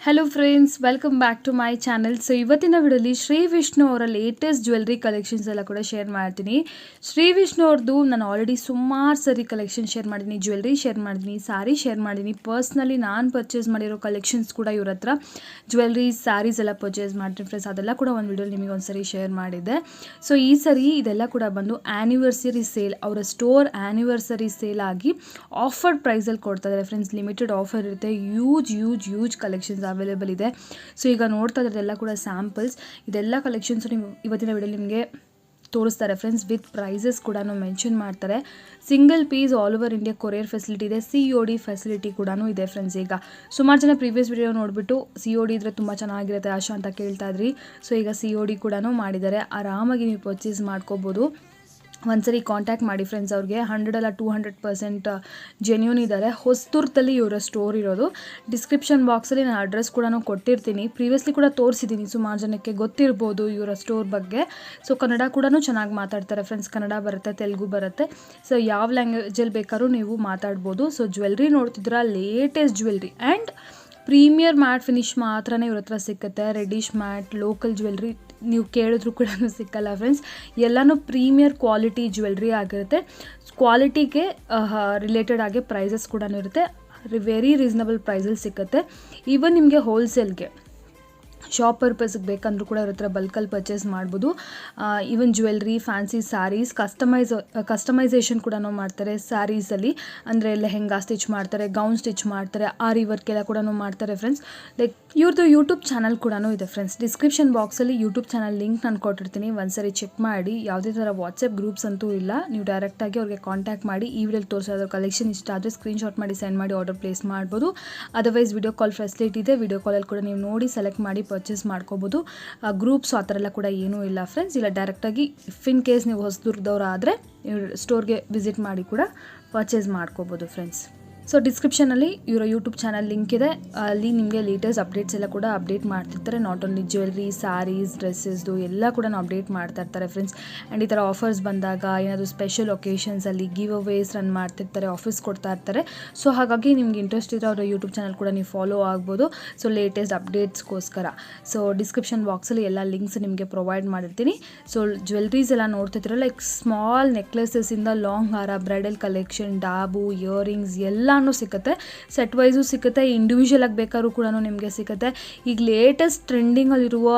Hello friends, welcome back to my channel. So ಇವತ್ತಿನ ವಿಡಿಯೋಲಿ ಶ್ರೀ ವಿಷ್ಣು ಅವರ ಲೇಟೆಸ್ಟ್ ಜ್ಯುವೆಲ್ರಿ ಕಲೆಕ್ಷನ್ಸ್ ಎಲ್ಲ ಕೂಡ ಶೇರ್ ಮಾಡ್ತೀನಿ. ಶ್ರೀ ವಿಷ್ಣು ಅವ್ರದ್ದು ನಾನು ಆಲ್ರೆಡಿ ಸುಮಾರು ಸರಿ ಕಲೆಕ್ಷನ್ ಶೇರ್ ಮಾಡಿದ್ದೀನಿ, ಜ್ಯುವೆಲ್ರಿ ಶೇರ್ ಮಾಡಿದ್ದೀನಿ, ಸ್ಯಾರಿ ಶೇರ್ ಮಾಡಿದ್ದೀನಿ. ಪರ್ಸ್ನಲಿ ನಾನು ಪರ್ಚೇಸ್ ಮಾಡಿರೋ ಕಲೆಕ್ಷನ್ಸ್ ಕೂಡ ಇವ್ರ ಹತ್ರ ಜ್ಯುವೆಲ್ರಿ ಸ್ಯಾರೀಸ್ ಎಲ್ಲ ಪರ್ಚೇಸ್ ಮಾಡ್ತೀನಿ ಫ್ರೆಂಡ್ಸ್. ಅದೆಲ್ಲ ಕೂಡ ಒಂದು ವಿಡಿಯೋಲಿ ನಿಮಗೆ ಒಂದು ಸರಿ ಶೇರ್ ಮಾಡಿದ್ದೆ. ಸೊ ಈ ಸರಿ ಇದೆಲ್ಲ ಕೂಡ ಬಂದು ಆ್ಯನಿವರ್ಸರಿ ಸೇಲ್, ಅವರ ಸ್ಟೋರ್ ಆ್ಯನಿವರ್ಸರಿ ಸೇಲ್ ಆಗಿ ಆಫರ್ ಪ್ರೈಸಲ್ಲಿ ಕೊಡ್ತಾ ಇದ್ದಾರೆ ಫ್ರೆಂಡ್ಸ್. ಲಿಮಿಟೆಡ್ ಆಫರ್ ಇರುತ್ತೆ, ಯೂಜ್ ಕಲೆಕ್ಷನ್ಸ್ ಅವೈಲೇಬಲ್ ಇದೆ. ಸೊ ಈಗ ನೋಡ್ತಾ ಇರೋದೆಲ್ಲ ಕೂಡ ಸ್ಯಾಂಪಲ್ಸ್. ಇದೆಲ್ಲ ಕಲೆಕ್ಷನ್ಸ್ ನೀವು ಇವತ್ತಿನ ವಿಡಿಯೋ ನಿಮಗೆ ತೋರಿಸ್ತಾರೆ ಫ್ರೆಂಡ್ಸ್. ವಿತ್ ಪ್ರೈಸಸ್ ಕೂಡ ಮೆನ್ಷನ್ ಮಾಡ್ತಾರೆ. Single piece all over India courier facility ಇದೆ, COD ಫೆಸಿಲಿಟಿ ಕೂಡ ಇದೆ ಫ್ರೆಂಡ್ಸ್. ಈಗ ಸುಮಾರು ಜನ ಪ್ರೀವಿಯಸ್ ವಿಡಿಯೋ ನೋಡಿಬಿಟ್ಟು COD ಇದ್ರೆ ತುಂಬ ಚೆನ್ನಾಗಿರುತ್ತೆ ಆಶಾ ಅಂತ ಕೇಳ್ತಾ ಇದ್ರಿ. ಸೊ ಈಗ COD ಕೂಡ ಮಾಡಿದ್ದಾರೆ, ಆರಾಮಾಗಿ ನೀವು ಪರ್ಚೇಸ್ ಮಾಡ್ಕೋಬೋದು. ಒಂದ್ಸರಿ ಕಾಂಟ್ಯಾಕ್ಟ್ ಮಾಡಿ ಫ್ರೆಂಡ್ಸ್. ಅವ್ರಿಗೆ 100 ಅಲ್ಲ 200% ಜೆನ್ಯೂನ್ ಇದ್ದಾರೆ. ಹೊಸದುರ್ಗದಲ್ಲಿ ಇವರ ಸ್ಟೋರ್ ಇರೋದು. ಡಿಸ್ಕ್ರಿಪ್ಷನ್ ಬಾಕ್ಸಲ್ಲಿ ನಾನು ಅಡ್ರೆಸ್ ಕೂಡ ಕೊಟ್ಟಿರ್ತೀನಿ. ಪ್ರೀವಿಯಸ್ಲಿ ಕೂಡ ತೋರಿಸಿದ್ದೀನಿ, ಸುಮಾರು ಜನಕ್ಕೆ ಗೊತ್ತಿರ್ಬೋದು ಇವರ ಸ್ಟೋರ್ ಬಗ್ಗೆ. ಸೊ ಕನ್ನಡ ಕೂಡ ಚೆನ್ನಾಗಿ ಮಾತಾಡ್ತಾರೆ ಫ್ರೆಂಡ್ಸ್. ಕನ್ನಡ ಬರುತ್ತೆ, ತೆಲುಗು ಬರುತ್ತೆ. ಸೊ ಯಾವ ಲ್ಯಾಂಗ್ವೇಜಲ್ಲಿ ಬೇಕಾದ್ರೂ ನೀವು ಮಾತಾಡ್ಬೋದು. ಸೊ ಜ್ಯುವೆಲ್ರಿ ನೋಡ್ತಿದ್ರ, latest jewellery and premier matte finish ಮಾತ್ರನೇ ಇವ್ರ ಹತ್ರ ಸಿಕ್ಕುತ್ತೆ. ರೆಡಿಶ್ ಮ್ಯಾಟ್, ಲೋಕಲ್ ಜ್ಯುವೆಲ್ರಿ ನೀವು ಕೇಳಿದ್ರು ಕೂಡ ಸಿಕ್ಕಲ್ಲ ಫ್ರೆಂಡ್ಸ್. ಎಲ್ಲನೂ ಪ್ರೀಮಿಯರ್ ಕ್ವಾಲಿಟಿ ಜ್ಯುವೆಲ್ರಿ ಆಗಿರುತ್ತೆ. ಕ್ವಾಲಿಟಿಗೆ ರಿಲೇಟೆಡ್ ಆಗಿ ಪ್ರೈಸಸ್ ಕೂಡ ಇರುತ್ತೆ. ವೆರಿ ರೀಸನಬಲ್ ಪ್ರೈಸಲ್ಲಿ ಸಿಕ್ಕುತ್ತೆ. ಈವನ್ ನಿಮಗೆ ಹೋಲ್ಸೇಲ್ಗೆ ಶಾಪ್ ಪರ್ಪಸ್ಗೆ ಬೇಕಂದ್ರೂ ಕೂಡ ಇವ್ರ ಹತ್ರ ಬಲ್ಕಲ್ಲಿ ಪರ್ಚೇಸ್ ಮಾಡ್ಬೋದು. Even jewellery, fancy sarees, customization ಕೂಡ ಮಾಡ್ತಾರೆ ಸ್ಯಾರೀಸಲ್ಲಿ. ಅಂದರೆ ಲೆಹೆಂಗಾ ಸ್ಟಿಚ್ ಮಾಡ್ತಾರೆ, ಗೌನ್ ಸ್ಟಿಚ್ ಮಾಡ್ತಾರೆ, ಆರಿ ವರ್ಕ್ ಎಲ್ಲ ಕೂಡ ಮಾಡ್ತಾರೆ ಫ್ರೆಂಡ್ಸ್. ಲೈಕ್ ಇವ್ರದ್ದು ಯೂಟ್ಯೂಬ್ ಚಾನಲ್ ಕೂಡ ಇದೆ ಫ್ರೆಂಡ್ಸ್. ಡಿಸ್ಕ್ರಿಪ್ಷನ್ ಬಾಕ್ಸಲ್ಲಿ ಯೂಟ್ಯೂಬ್ ಚಾನಲ್ ಲಿಂಕ್ ನಾನು ಕೊಟ್ಟಿರ್ತೀನಿ, ಒಂದ್ಸರಿ ಚೆಕ್ ಮಾಡಿ. ಯಾವುದೇ ಥರ ವಾಟ್ಸಪ್ ಗ್ರೂಪ್ಸ್ ಅಂತೂ ಇಲ್ಲ, ನೀವು ಡೈರೆಕ್ಟಾಗಿ ಅವ್ರಿಗೆ ಕಾಂಟ್ಯಾಕ್ಟ್ ಮಾಡಿ. ಈ ವಿಡಿಯೋಲಿ ತೋರಿಸೋದ್ರ ಕಲೆಕ್ಷನ್ ಇಷ್ಟ ಆದರೆ ಸ್ಕ್ರೀನ್ಶಾಟ್ ಮಾಡಿ ಸೆಂಡ್ ಮಾಡಿ ಆರ್ಡರ್ ಪ್ಲೇಸ್ ಮಾಡ್ಬೋದು. ಅದರ್ವೈಸ್ ವಿಡಿಯೋ ಕಾಲ್ ಫೆಸಿಲಿಟಿ ಇದೆ, ವಿಡಿಯೋ ಕಾಲಲ್ಲಿ ಕೂಡ ನೀವು ನೋಡಿ ಸೆಲೆಕ್ಟ್ ಮಾಡಿ ಪರ್ಚೇಸ್ ಮಾಡ್ಕೋಬೋದು. ಗ್ರೂಪ್ಸ್ ಆ ಥರ ಎಲ್ಲ ಕೂಡ ಏನೂ ಇಲ್ಲ ಫ್ರೆಂಡ್ಸ್. ಇಲ್ಲ ಡೈರೆಕ್ಟಾಗಿ ಇಫ್ ಇನ್ ಕೇಸ್ ನೀವು ಹೊಸದುರ್ಗದವ್ರು ಆದರೆ ಸ್ಟೋರ್ಗೆ ವಿಸಿಟ್ ಮಾಡಿ ಕೂಡ ಪರ್ಚೇಸ್ ಮಾಡ್ಕೋಬೋದು ಫ್ರೆಂಡ್ಸ್. ಸೊ ಡಿಸ್ಕ್ರಿಪ್ಷನಲ್ಲಿ ಇವರ ಯೂಟ್ಯೂಬ್ ಚಾನಲ್ ಲಿಂಕ್ ಇದೆ, ಅಲ್ಲಿ ನಿಮಗೆ ಲೇಟೆಸ್ಟ್ ಅಪ್ಡೇಟ್ಸ್ ಎಲ್ಲ ಕೂಡ ಅಪ್ಡೇಟ್ ಮಾಡ್ತಿರ್ತಾರೆ. ನಾಟ್ ಓನ್ಲಿ ಜ್ಯುವೆಲ್ರಿ, ಸ್ಯಾರೀಸ್, ಡ್ರೆಸ್ಸಸ್ದು ಎಲ್ಲ ಕೂಡ ಅಪ್ಡೇಟ್ ಮಾಡ್ತಾ ಇರ್ತಾರೆ ಫ್ರೆಂಡ್ಸ್. ಆ್ಯಂಡ್ ಈ ಥರ ಆಫರ್ಸ್ ಬಂದಾಗ, ಏನಾದರೂ ಸ್ಪೆಷಲ್ ಒಕೇಶನ್ಸಲ್ಲಿ ಗಿವ್ ಅವೇಸ್ ರನ್ ಮಾಡ್ತಿರ್ತಾರೆ, ಆಫರ್ಸ್ ಕೊಡ್ತಾ ಇರ್ತಾರೆ. ಸೊ ಹಾಗಾಗಿ ನಿಮ್ಗೆ ಇಂಟ್ರೆಸ್ಟ್ ಇರೋ ಅವರ ಯೂಟ್ಯೂಬ್ ಚಾನಲ್ ಕೂಡ ನೀವು ಫಾಲೋ ಆಗ್ಬೋದು. ಸೊ ಲೇಟೆಸ್ಟ್ ಅಪ್ಡೇಟ್ಸ್ಗೋಸ್ಕರ ಸೊ ಡಿಸ್ಕ್ರಿಪ್ಷನ್ ಬಾಕ್ಸಲ್ಲಿ ಎಲ್ಲ ಲಿಂಕ್ಸ್ ನಿಮಗೆ ಪ್ರೊವೈಡ್ ಮಾಡಿರ್ತೀನಿ. ಸೊ ಜ್ಯುವೆಲ್ರೀಸ್ ಎಲ್ಲ ನೋಡ್ತಿರ್ತೀರ, ಲೈಕ್ ಸ್ಮಾಲ್ ನೆಕ್ಲೆಸಸ್ಸಿಂದ ಲಾಂಗ್ ಹಾರ, ಬ್ರೈಡಲ್ ಕಲೆಕ್ಷನ್, ಡಾಬು, ಇಯರಿಂಗ್ಸ್ ಎಲ್ಲನೂ ಸಿಗುತ್ತೆ. ಸೆಟ್ ವೈಸು ಸಿಗುತ್ತೆ, ಇಂಡಿವಿಜುವಲ್ ಆಗಿ ಬೇಕಾದ್ರೂ ಕೂಡ ನಿಮಗೆ ಸಿಗುತ್ತೆ. ಈಗ ಲೇಟೆಸ್ಟ್ ಟ್ರೆಂಡಿಂಗಲ್ಲಿರುವ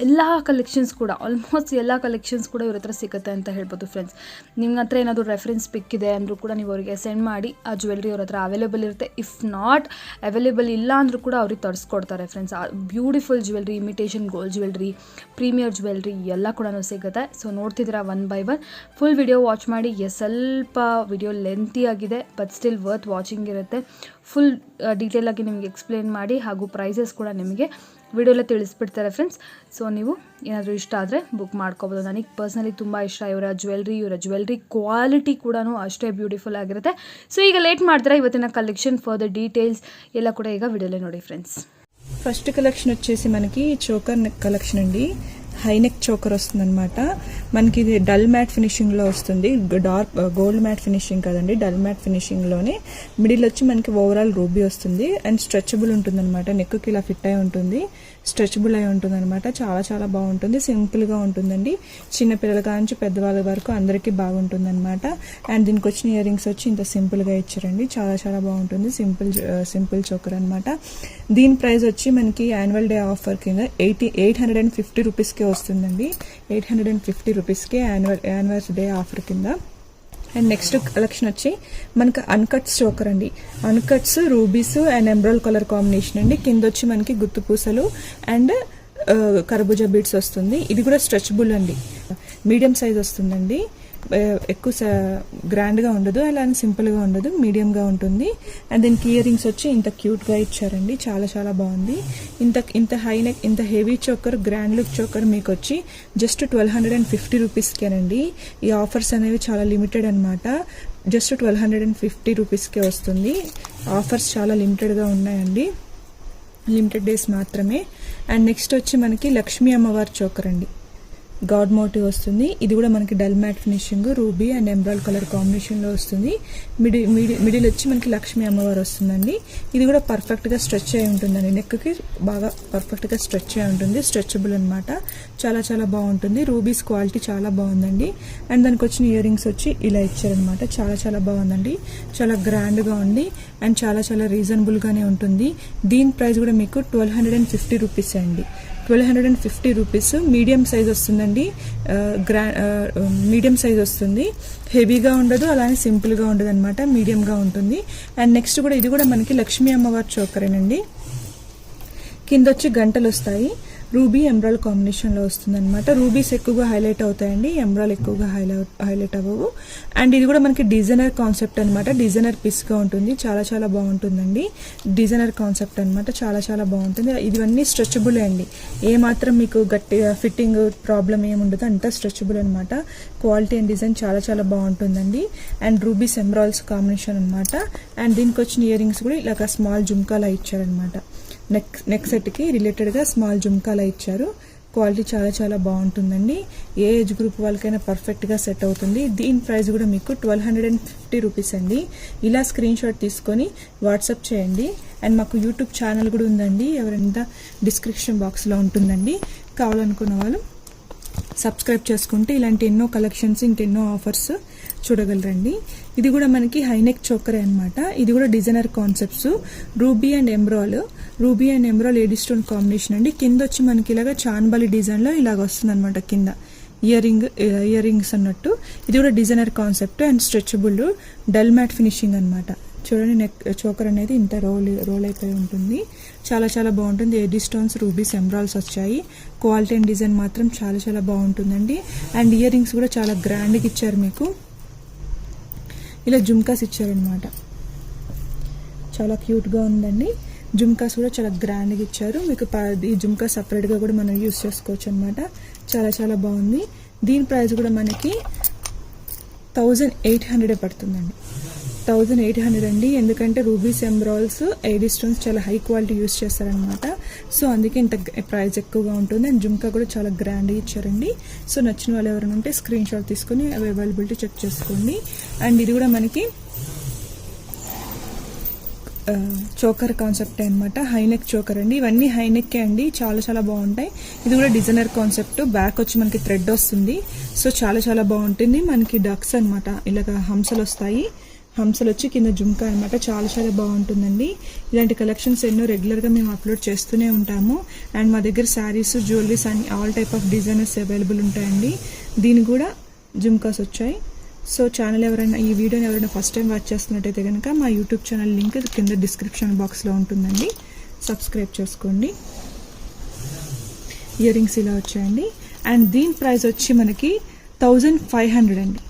ಎಲ್ಲ ಕಲೆಕ್ಷನ್ಸ್ ಕೂಡ, ಆಲ್ಮೋಸ್ಟ್ ಎಲ್ಲ ಕಲೆಕ್ಷನ್ಸ್ ಕೂಡ ಇವ್ರ ಹತ್ರ ಸಿಗುತ್ತೆ ಅಂತ ಹೇಳ್ಬೋದು ಫ್ರೆಂಡ್ಸ್. ನಿಮ್ಮ ಹತ್ರ ಏನಾದರೂ ರೆಫರೆನ್ಸ್ ಪಿಕ್ ಇದೆ ಅಂದರೂ ಕೂಡ ನೀವು ಅವರಿಗೆ ಸೆಂಡ್ ಮಾಡಿ. ಆ ಜ್ಯುವೆಲ್ರಿ ಅವ್ರ ಹತ್ರ ಅವೈಲೇಬಲ್ ಇರುತ್ತೆ. ಇಫ್ ನಾಟ್ ಅವೈಲೇಬಲ್ ಇಲ್ಲ ಅಂದರೂ ಕೂಡ ಅವ್ರಿಗೆ ತರಿಸ್ಕೊಡ್ತಾರೆ friends. Beautiful jewellery, imitation gold jewellery, premier jewellery ಎಲ್ಲ ಕೂಡ ಸಿಗುತ್ತೆ. ಸೊ ನೋಡ್ತಿದ್ದೀರಾ one by one. Full video watch ಮಾಡಿ. ಸ್ವಲ್ಪ ವಿಡಿಯೋ ಲೆಂತಿ ಆಗಿದೆ, ಬಟ್ ಸ್ಟಿಲ್ ವರ್ತ್ ವಾಚಿಂಗ್ ಇರುತ್ತೆ. ಫುಲ್ ಡೀಟೇಲಾಗಿ ನಿಮಗೆ ಎಕ್ಸ್ಪ್ಲೇನ್ ಮಾಡಿ, ಹಾಗೂ ಪ್ರೈಸಸ್ ಕೂಡ ನಿಮಗೆ ವಿಡಿಯೋಲ್ಲ ತಿಳಿಸ್ಬಿಡ್ತಾರೆ ಫ್ರೆಂಡ್ಸ್. ಸೊ ನೀವು ಏನಾದರೂ ಇಷ್ಟ ಆದರೆ ಬುಕ್ ಮಾಡ್ಕೋಬೋದು. ನನಗೆ ಪರ್ಸ್ನಲಿ ತುಂಬ ಇಷ್ಟ ಇವರ ಜ್ಯುವೆಲ್ರಿ ಕ್ವಾಲಿಟಿ ಕೂಡ ಅಷ್ಟೇ ಬ್ಯೂಟಿಫುಲ್ ಆಗಿರುತ್ತೆ. ಸೊ ಈಗ ಲೇಟ್ ಮಾಡ್ತಾರೆ, ಇವತ್ತಿನ కలెక్షన్ ఫర్దర్ డీటెయిల్స్ ಎಲ್ಲ కూడా ಈಗ విడియోలో ನೋಡಿ ఫ్రెండ్స్. ఫస్ట్ కలెక్షన్ వచ్చేసి మనకి చోకర్ నెక్ కలెక్షన్ అండి. హై నెక్ చోకర్ వస్తుంది అనమాట. మనకి ఇది డల్ మ్యాట్ ఫినిషింగ్ లో వస్తుంది, డార్క్ గోల్డ్ మ్యాట్ ఫినిషింగ్ కాదండి, డల్ మ్యాట్ ఫినిషింగ్ లోనే. మిడిల్ వచ్చి మనకి ఓవరాల్ రూబీ వస్తుంది అండ్ స్ట్రెచబుల్ ఉంటుంది అనమాట. నెక్ కి ఇలా ఫిట్ అయి ఉంటుంది, స్ట్రెచబుల్ అయి ఉంటుంది అనమాట. చాలా చాలా బాగుంటుంది, సింపుల్ గా ఉంటుందండి. చిన్న పిల్లల కాంచి పెద్దవాళ్ళ వరకు అందరికీ బాగుంటుంది అనమాట. అండ్ దీనికి వచ్చిన ఇయర్ రింగ్స్ వచ్చి ఇంత సింపుల్ గా ఇచ్చారండి, చాలా చాలా బాగుంటుంది. సింపుల్ చోకర్ అనమాట. దీని ప్రైస్ వచ్చి మనకి యాన్యువల్ డే ఆఫర్ కింద 850 రూపీస్కి వస్తుందండి. 850 రూపీస్కి యాన్యువల్ డే ఆఫర్ కింద. అండ్ నెక్స్ట్ కలెక్షన్ వచ్చి మనకి అన్కట్స్ చోకర్ అండి. అన్కట్స్, rubies and emerald colour combination అండి. కింద వచ్చి మనకి గుత్తు పూసలు అండ్ కర్బూజా బీడ్స్ వస్తుంది. ఇది కూడా స్ట్రెచబుల్ అండి, మీడియం సైజ్ వస్తుందండి. ఎక్కువ గ్రాండ్గా ఉండదు, అలా సింపుల్గా ఉండదు, మీడియంగా ఉంటుంది. అండ్ దీనికి ఇయర్ రింగ్స్ వచ్చి ఇంత క్యూట్గా ఇచ్చారండి, చాలా చాలా బాగుంది. ఇంత హై నెక్, ఇంత heavy choker, grand look choker మీకు వచ్చి జస్ట్ 1250 రూపీస్కేనండి. ఈ ఆఫర్స్ అనేవి చాలా లిమిటెడ్ అనమాట. జస్ట్ 1250 రూపీస్కే వస్తుంది. ఆఫర్స్ చాలా లిమిటెడ్గా ఉన్నాయండి, లిమిటెడ్ డేస్ మాత్రమే. అండ్ నెక్స్ట్ వచ్చి మనకి లక్ష్మీ అమ్మవారి చోకర్ అండి. గాడ్ మోటివ్ వస్తుంది. ఇది కూడా మనకి dull matte finishing ruby and emerald colour కాంబినేషన్లో వస్తుంది. మిడిల్ వచ్చి మనకి లక్ష్మీ అమ్మవారు వస్తుందండి. ఇది కూడా పర్ఫెక్ట్గా స్ట్రెచ్ అయి ఉంటుందండి. నెక్కి బాగా పర్ఫెక్ట్గా స్ట్రెచ్ అయి ఉంటుంది. స్ట్రెచబుల్ అనమాట. చాలా చాలా బాగుంటుంది. రూబీస్ క్వాలిటీ చాలా బాగుందండి. అండ్ దానికి వచ్చిన ఇయర్ రింగ్స్ వచ్చి ఇలా ఇచ్చారనమాట. చాలా చాలా బాగుందండి. చాలా గ్రాండ్గా ఉంది అండ్ చాలా చాలా రీజనబుల్గానే ఉంటుంది. దీని ప్రైస్ కూడా మీకు 1250 రూపీస్ అండి. 1250 రూపీస్. మీడియం సైజ్ వస్తుందండి. మీడియం సైజ్ వస్తుంది. హెవీగా ఉండదు, అలానే సింపుల్గా ఉండదు అనమాట. మీడియంగా ఉంటుంది. అండ్ నెక్స్ట్ కూడా ఇది కూడా మనకి లక్ష్మీ అమ్మవారి చోకరేనండి. కింద వచ్చి గంటలు వస్తాయి. రూబీ ఎమరాల్డ్ కాంబినేషన్లో వస్తుంది అనమాట. రూబీస్ ఎక్కువగా హైలైట్ అవుతాయండి, ఎమరాల్డ్ ఎక్కువగా హైలైట్ అవ్వవు. అండ్ ఇది కూడా మనకి డిజైనర్ కాన్సెప్ట్ అనమాట. డిజైనర్ పీస్గా ఉంటుంది. చాలా చాలా బాగుంటుందండి. డిజైనర్ కాన్సెప్ట్ అనమాట. చాలా చాలా బాగుంటుంది. ఇవన్నీ స్ట్రెచబుల్ అండి. ఏ మాత్రం మీకు గట్టిగా ఫిట్టింగ్ ప్రాబ్లం ఏముండదు, అంతా స్ట్రెచబుల్ అనమాట. క్వాలిటీ అండ్ డిజైన్ చాలా చాలా బాగుంటుందండి. అండ్ రూబీస్ ఎమరాల్డ్స్ కాంబినేషన్ అనమాట. అండ్ దీనికి వచ్చిన ఇయర్ రింగ్స్ కూడా ఇలాగ స్మాల్ జుమ్కాలా ఇచ్చారనమాట. నెక్ సెట్కి రిలేటెడ్గా స్మాల్ జుమ్కాలా ఇచ్చారు. క్వాలిటీ చాలా చాలా బాగుంటుందండి. ఏ ఏజ్ గ్రూప్ వాళ్ళకైనా పర్ఫెక్ట్గా సెట్ అవుతుంది. దీని ప్రైస్ కూడా మీకు 1250 రూపీస్ అండి. ఇలా స్క్రీన్ షాట్ తీసుకొని వాట్సాప్ చేయండి. అండ్ మాకు యూట్యూబ్ ఛానల్ కూడా ఉందండి. ఎవరైనా డిస్క్రిప్షన్ బాక్స్లో ఉంటుందండి. కావాలనుకున్న వాళ్ళు సబ్స్క్రైబ్ చేసుకుంటే ఇలాంటి ఎన్నో కలెక్షన్స్, ఇంకెన్నో ఆఫర్స్ చూడగలరండి. ఇది కూడా మనకి హైనెక్ చోకరే అనమాట. ఇది కూడా designer concepts. Ruby and emerald AD stone combination అండి. కింద వచ్చి మనకి ఇలాగ చాన్బాలి డిజైన్లో ఇలాగ వస్తుంది అనమాట. కింద ఇయర్ రింగ్స్ అన్నట్టు. ఇది కూడా designer concept and stretchable dull matte finishing అనమాట. చూడండి, నెక్ చోకర్ అనేది ఇంత రోల్ అయిపోయి ఉంటుంది. చాలా చాలా బాగుంటుంది. ఏడీ స్టోన్స్, రూబీస్, ఎమరాల్డ్స్ వచ్చాయి. క్వాలిటీ అండ్ డిజైన్ మాత్రం చాలా చాలా బాగుంటుందండి. అండ్ ఇయర్ రింగ్స్ కూడా చాలా గ్రాండ్గా ఇచ్చారు. మీకు ఇలా జుమ్కాస్ ఇచ్చారనమాట. చాలా క్యూట్గా ఉందండి. జుమ్కాస్ కూడా చాలా గ్రాండ్గా ఇచ్చారు. మీకు ఈ జుమ్కా సపరేట్గా కూడా మనం యూస్ చేసుకోవచ్చు అనమాట. చాలా చాలా బాగుంది. దీని ప్రైస్ కూడా మనకి 1800 పడుతుందండి. 1800 అండి. ఎందుకంటే రూబీస్, ఎమరాల్డ్స్, ఏడీ స్టోన్స్ చాలా హై క్వాలిటీ యూస్ చేస్తారనమాట. సో అందుకే ఇంత ప్రైస్ ఎక్కువగా ఉంటుంది. అండ్ జుమ్కా కూడా చాలా గ్రాండ్గా ఇచ్చారండి. సో నచ్చిన వాళ్ళు ఎవరైనా ఉంటే స్క్రీన్ షాట్ తీసుకొని అవైలబిలిటీ చెక్ చేసుకోండి. అండ్ ఇది కూడా మనకి చోకర్ కాన్సెప్ట్ అనమాట. హైనెక్ చోకర్ అండి. ఇవన్నీ హైనెక్కే అండి. చాలా చాలా బాగుంటాయి. ఇది కూడా డిజైనర్ కాన్సెప్ట్. బ్యాక్ వచ్చి మనకి థ్రెడ్ వస్తుంది. సో చాలా చాలా బాగుంటుంది. మనకి డక్స్ అనమాట. ఇలాగ హంసలు వస్తాయి. హంసలు వచ్చి కింద జుమ్కా అనమాట. చాలా చాలా బాగుంటుందండి. ఇలాంటి కలెక్షన్స్ ఎన్నో రెగ్యులర్గా మేము అప్లోడ్ చేస్తూనే ఉంటాము. అండ్ మా దగ్గర శారీస్, జ్యువెలరీస్ అన్ని all type of designers available ఉంటాయండి. దీని కూడా జుమ్కాస్ వచ్చాయి. సో ఛానల్ ఈ వీడియోని ఎవరైనా ఫస్ట్ టైం వాచ్ చేస్తున్నట్టయితే కనుక మా యూట్యూబ్ ఛానల్ లింక్ కింద డిస్క్రిప్షన్ బాక్స్లో ఉంటుందండి. సబ్స్క్రైబ్ చేసుకోండి. ఇయర్ రింగ్స్ ఇలా వచ్చాయండి. అండ్ దీని ప్రైస్ వచ్చి మనకి 1500 అండి.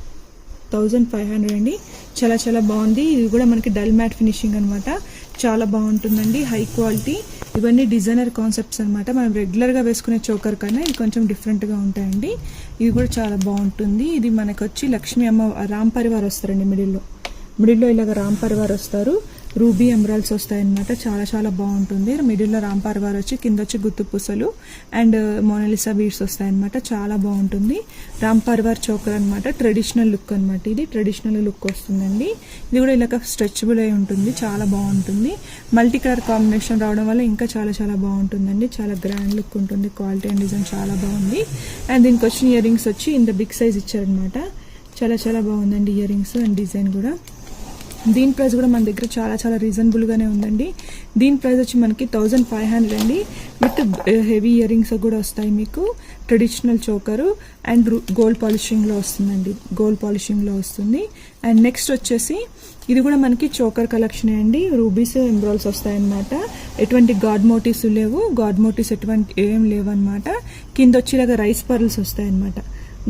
1500 అండి. చాలా చాలా బాగుంది. ఇది కూడా మనకి డల్ మ్యాట్ ఫినిషింగ్ అనమాట. చాలా బాగుంటుందండి. High quality. ఇవన్నీ డిజైనర్ కాన్సెప్ట్స్ అనమాట. మనం రెగ్యులర్గా వేసుకునే చోకర్ కన్నా ఇది కొంచెం డిఫరెంట్గా ఉంటాయండి. ఇది కూడా చాలా బాగుంటుంది. ఇది మనకు వచ్చి లక్ష్మీ అమ్మ రామ్ పరివార్ వస్తారండి. మిడిల్లో ఇలాగ రామ్ పరివార్ వస్తారు. రూబీ ఎమరాల్డ్స్ వస్తాయన్నమాట. చాలా చాలా బాగుంటుంది. మిడిల్లో రామ్ పరివార్ వచ్చి కింద వచ్చి గుత్తు పూసలు అండ్ మోనాలిసా బీడ్స్ వస్తాయన్నమాట. చాలా బాగుంటుంది. రామ్ పరివార్ చోకర్ అనమాట. ట్రెడిషనల్ లుక్ అనమాట. ఇది ట్రెడిషనల్ లుక్ వస్తుందండి. ఇది కూడా ఇలాగ స్ట్రెచబుల్ అయి ఉంటుంది. చాలా బాగుంటుంది. మల్టీ కలర్ కాంబినేషన్ రావడం వల్ల ఇంకా చాలా చాలా బాగుంటుందండి. చాలా గ్రాండ్ లుక్ ఉంటుంది. క్వాలిటీ అండ్ డిజైన్ చాలా బాగుంది. అండ్ దీనికి వచ్చిన ఇయర్ రింగ్స్ వచ్చి ఇంత బిగ్ సైజ్ ఇచ్చారనమాట. చాలా చాలా బాగుందండి ఇయర్ రింగ్స్ అండ్ డిజైన్ కూడా. దీని ప్రైస్ కూడా మన దగ్గర చాలా చాలా రీజనబుల్గానే ఉందండి. దీని ప్రైస్ వచ్చి మనకి 1500 అండి. విత్ హెవీ ఇయర్ రింగ్స్ కూడా వస్తాయి మీకు. ట్రెడిషనల్ చోకరు అండ్ గోల్డ్ పాలిషింగ్లో వస్తుందండి. గోల్డ్ పాలిషింగ్లో వస్తుంది. అండ్ నెక్స్ట్ వచ్చేసి ఇది కూడా మనకి చోకర్ కలెక్షన్ అండి. రూబీస్, ఎమరాల్డ్స్ వస్తాయన్నమాట. ఎటువంటి గాడ్ మోటివ్స్ లేవు. గాడ్ మోటివ్స్ ఎటువంటి ఏం లేవు అనమాట. కింద వచ్చి ఇలాగ రైస్ పర్ల్స్ వస్తాయన్నమాట.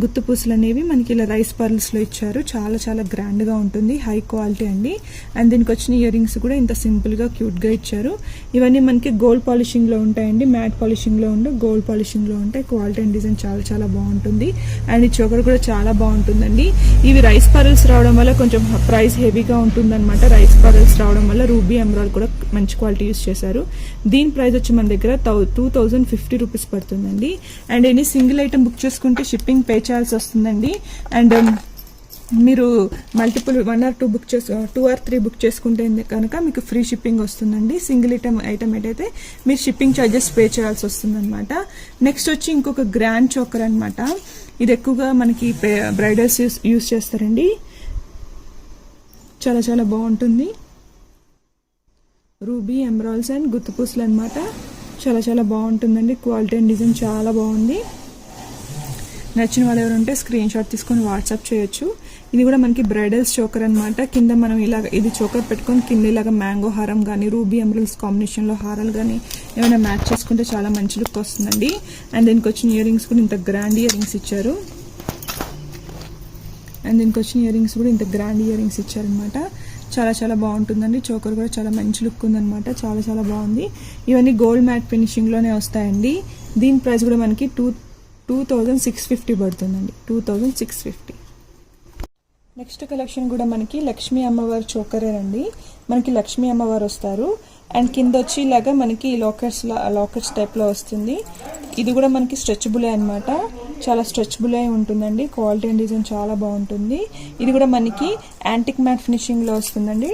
గుత్తు పూసలు అనేవి మనకి ఇలా రైస్ పర్ల్స్లో ఇచ్చారు. చాలా చాలా గ్రాండ్గా ఉంటుంది, హై క్వాలిటీ అండి. అండ్ దీనికి వచ్చిన ఇయర్ రింగ్స్ కూడా ఇంత సింపుల్గా క్యూట్గా ఇచ్చారు. ఇవన్నీ మనకి గోల్డ్ పాలిషింగ్లో ఉంటాయండి, మ్యాట్ పాలిషింగ్లో ఉండే గోల్డ్ పాలిషింగ్లో ఉంటాయి. క్వాలిటీ అండ్ డిజైన్ చాలా చాలా బాగుంటుంది. అండ్ ఈ చోకర్ కూడా చాలా బాగుంటుందండి. ఇవి రైస్ పర్ల్స్ రావడం వల్ల కొంచెం ప్రైస్ హెవీగా ఉంటుందన్నమాట. రైస్ పర్ల్స్ రావడం వల్ల రూబీ ఎమరాల్డ్ కూడా మంచి క్వాలిటీ యూస్ చేశారు. దీని ప్రైస్ వచ్చి మన దగ్గర 2050 రూపీస్ పడుతుందండి. And any single item book చేసుకుంటే షిప్పింగ్ పే చేయాల్సి వస్తుందండి. అండ్ మీరు మల్టిపుల్ 1 or 2 2 or 3 బుక్ చేసుకుంటే కనుక మీకు ఫ్రీ షిప్పింగ్ వస్తుందండి. సింగిల్ ఐటమ్ ఏంటైతే మీరు షిప్పింగ్ ఛార్జెస్ పే చేయాల్సి వస్తుందన్నమాట. నెక్స్ట్ వచ్చి ఇంకొక గ్రాండ్ చోకర్ అనమాట. ఇది ఎక్కువగా మనకి బ్రైడల్స్ యూస్ చేస్తారండి. చాలా చాలా బాగుంటుంది. రూబీ ఎమరాల్డ్స్ అండ్ గుత్తుపూసలు అనమాట. చాలా చాలా బాగుంటుందండి. క్వాలిటీ అండ్ డిజైన్ చాలా బాగుంది. నచ్చిన వాళ్ళు ఎవరుంటే స్క్రీన్ షాట్ తీసుకొని వాట్సాప్ చేయొచ్చు. ఇది కూడా మనకి బ్రైడల్స్ చోకర్ అనమాట. కింద మనం ఇలాగ ఇది చోకర్ పెట్టుకొని కింద ఇలాగ మ్యాంగో హారం కానీ రూబీ ఎమరాల్డ్స్ కాంబినేషన్లో హారాలు కానీ ఏమైనా మ్యాచ్ చేసుకుంటే చాలా మంచి లుక్ వస్తుందండి. అండ్ దీనికి వచ్చిన ఇయర్ రింగ్స్ కూడా ఇంత గ్రాండ్ ఇయర్ రింగ్స్ ఇచ్చారు. ఇచ్చారనమాట. చాలా చాలా బాగుంటుందండి. చోకర్ కూడా చాలా మంచి లుక్ ఉందన్నమాట. చాలా చాలా బాగుంది. ఇవన్నీ గోల్డ్ మ్యాట్ ఫినిషింగ్లోనే వస్తాయండి. దీని ప్రైస్ కూడా మనకి 2650 పడుతుందండి. 2650. నెక్స్ట్ కలెక్షన్ కూడా మనకి లక్ష్మీ అమ్మవారి చోకరేనండి. మనకి లక్ష్మీ అమ్మవారు వస్తారు. అండ్ కింద వచ్చి ఇలాగా మనకి లాకెట్స్ టైప్లో వస్తుంది. ఇది కూడా మనకి స్ట్రెచబులే అనమాట. చాలా స్ట్రెచబులే ఉంటుందండి. క్వాలిటీ అండ్ డిజైన్ చాలా బాగుంటుంది. ఇది కూడా మనకి యాంటిక్ మ్యాట్ ఫినిషింగ్లో వస్తుందండి.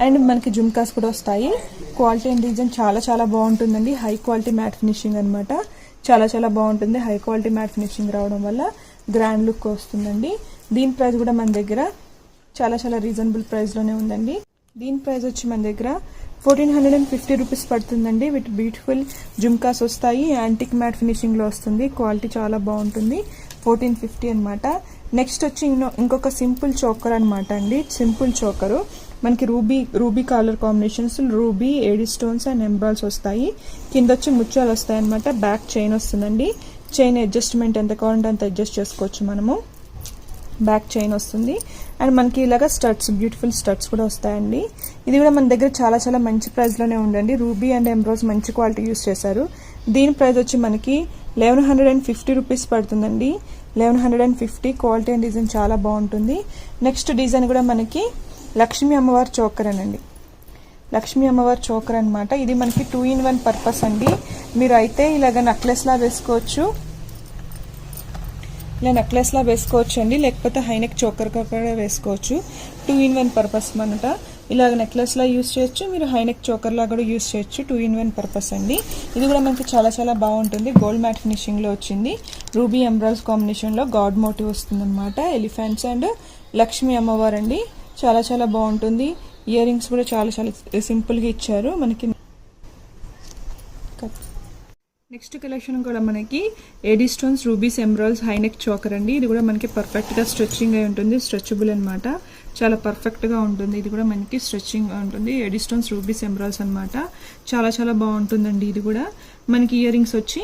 అండ్ మనకి జుమ్కాస్ కూడా వస్తాయి. క్వాలిటీ అండ్ డిజైన్ చాలా చాలా బాగుంటుందండి. హై క్వాలిటీ మ్యాట్ ఫినిషింగ్ అనమాట. చాలా చాలా బాగుంటుంది. హై క్వాలిటీ మ్యాట్ ఫినిషింగ్ రావడం వల్ల గ్రాండ్ లుక్ వస్తుందండి. దీని ప్రైస్ కూడా మన దగ్గర చాలా చాలా రీజనబుల్ ప్రైస్లోనే ఉందండి. దీని ప్రైస్ వచ్చి మన దగ్గర 1450 రూపీస్ పడుతుందండి. విత్ బ్యూటిఫుల్ జుమ్కాస్ వస్తాయి. యాంటిక్ మ్యాట్ ఫినిషింగ్లో వస్తుంది. క్వాలిటీ చాలా బాగుంటుంది. 1450 అనమాట. నెక్స్ట్ వచ్చి ఇంకొక సింపుల్ చోకర్ అనమాట అండి. సింపుల్ చోకరు మనకి ruby colour combinations, ruby AD stones and embroids వస్తాయి. కింద వచ్చి ముత్యాలు వస్తాయి అనమాట. బ్యాక్ చైన్ వస్తుందండి. చైన్ అడ్జస్ట్మెంట్ ఎంత కావాలంటే అంత అడ్జస్ట్ చేసుకోవచ్చు మనము. బ్యాక్ చైన్ వస్తుంది. అండ్ మనకి ఇలాగా స్టడ్స్, బ్యూటిఫుల్ స్టడ్స్ కూడా వస్తాయండి. ఇది కూడా మన దగ్గర చాలా చాలా మంచి ప్రైస్లోనే ఉండండి. రూబీ అండ్ ఎంబ్రాయిడ్స్ మంచి క్వాలిటీ యూస్ చేశారు. దీని ప్రైస్ వచ్చి మనకి 1150 రూపీస్ పడుతుందండి. 1150. క్వాలిటీ అండ్ డిజైన్ చాలా బాగుంటుంది. నెక్స్ట్ డిజైన్ కూడా మనకి లక్ష్మీ అమ్మవారి చోకర్ అనండి. లక్ష్మీ అమ్మవారి చోకర్ అనమాట. ఇది మనకి 2-in-1 పర్పస్ అండి. మీరు అయితే ఇలాగ నెక్లెస్లా వేసుకోవచ్చు. అండి. లేకపోతే హైనెక్ చోకర్గా కూడా వేసుకోవచ్చు. 2-in-1 పర్పస్ అనమాట. ఇలాగ నెక్లెస్లా యూస్ చేయొచ్చు, మీరు హైనెక్ చోకర్లా కూడా యూస్ చేయొచ్చు. 2-in-1 పర్పస్ అండి. ఇది కూడా మనకి చాలా చాలా బాగుంటుంది. గోల్డ్ మ్యాట్ ఫినిషింగ్లో వచ్చింది. రూబీ ఎంబ్రాయిడ్స్ కాంబినేషన్లో గాడ్ మోటివ్ వస్తుంది అనమాట. ఎలిఫెంట్స్ అండ్ లక్ష్మీ అమ్మవారు అండి. చాలా చాలా బాగుంటుంది. ఇయర్ రింగ్స్ కూడా చాలా చాలా సింపుల్గా ఇచ్చారు మనకి. నెక్స్ట్ కలెక్షన్ కూడా మనకి AD stones, rubies, embroids, high neck choker అండి. ఇది కూడా మనకి పర్ఫెక్ట్గా స్ట్రెచ్చింగ్ అయి ఉంటుంది. స్ట్రెచబుల్ అనమాట. చాలా పర్ఫెక్ట్గా ఉంటుంది. ఇది కూడా మనకి స్ట్రెచ్చింగ్ ఉంటుంది. ఏడీ స్టోన్స్, రూబీస్, ఎంబ్రాయిడ్స్ అనమాట. చాలా చాలా బాగుంటుందండి. ఇది కూడా మనకి ఇయర్ రింగ్స్ వచ్చి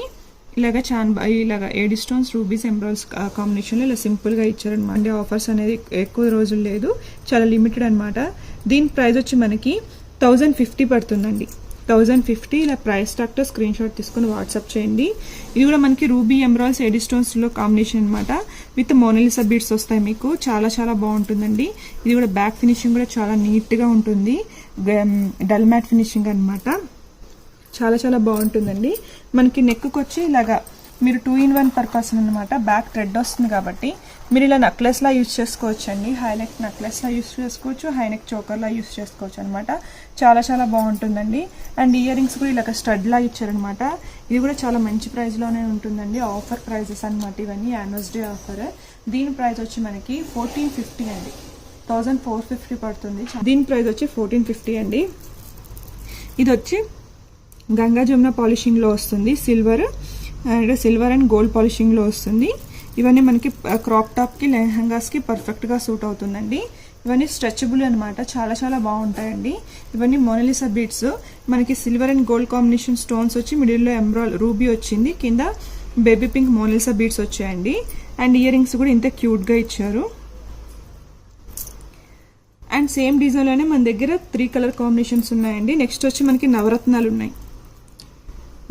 ఇలాగా ఏడీ స్టోన్స్, రూబీస్, ఎంబ్రాయిడ్స్ కాంబినేషన్లో ఇలా సింపుల్గా ఇచ్చారనమాట. ఆఫర్స్ అనేది ఎక్కువ రోజులు లేదు, చాలా లిమిటెడ్ అనమాట. దీని ప్రైస్ వచ్చి మనకి 1050 పడుతుందండి. 1050. ఇలా ప్రైస్ టాగ్తో స్క్రీన్ షాట్ తీసుకొని వాట్సాప్ చేయండి. ఇది కూడా మనకి రూబీ ఎంబ్రాయిడ్స్, ఏడీ స్టోన్స్లో కాంబినేషన్ అనమాట. విత్ మోనాలిసా బీడ్స్ వస్తాయి మీకు. చాలా చాలా బాగుంటుందండి. ఇది కూడా బ్యాక్ ఫినిషింగ్ కూడా చాలా నీట్గా ఉంటుంది. డల్ మ్యాట్ ఫినిషింగ్ అనమాట. చాలా చాలా బాగుంటుందండి. మనకి నెక్కు వచ్చి ఇలాగా మీరు 2-in-1 పర్పస్ అనమాట. బ్యాక్ థ్రెడ్ వస్తుంది కాబట్టి మీరు ఇలా నెక్లెస్లా యూస్ చేసుకోవచ్చు అండి. హైనెక్ నెక్లెస్లా యూస్ చేసుకోవచ్చు, హైనెక్ చోకర్లా యూస్ చేసుకోవచ్చు అనమాట. చాలా చాలా బాగుంటుందండి. అండ్ ఇయర్ రింగ్స్ కూడా ఇలాగ స్టడ్లా ఇచ్చారనమాట. ఇది కూడా చాలా మంచి ప్రైస్లోనే ఉంటుందండి. ఆఫర్ ప్రైజెస్ అనమాట ఇవన్నీ. Anniversary offer. దీని ప్రైస్ వచ్చి మనకి 1450 అండి. 1450 పడుతుంది. దీని ప్రైస్ వచ్చి 1450 అండి. ఇది వచ్చి గంగా జమున పాలిషింగ్లో వస్తుంది. సిల్వర్ అండ్ గోల్డ్ పాలిషింగ్లో వస్తుంది. ఇవన్నీ మనకి క్రాప్ టాప్కి, లెహంగాస్కి పర్ఫెక్ట్గా సూట్ అవుతుందండి. ఇవన్నీ స్ట్రెచబుల్ అనమాట, చాలా చాలా బాగుంటాయండి. ఇవన్నీ మోనాలిసా బీడ్స్, మనకి silver and gold combination stones వచ్చి మిడిల్లో ఎంబ్రాయిడ్ రూబీ వచ్చింది, కింద బేబీ పింక్ మోనాలిసా బీడ్స్ వచ్చాయండి. అండ్ ఇయర్ రింగ్స్ కూడా ఇంత క్యూట్గా ఇచ్చారు. అండ్ సేమ్ డిజైన్లోనే మన దగ్గర 3 కలర్ కాంబినేషన్స్ ఉన్నాయండి. నెక్స్ట్ వచ్చి మనకి నవరత్నాలు ఉన్నాయి.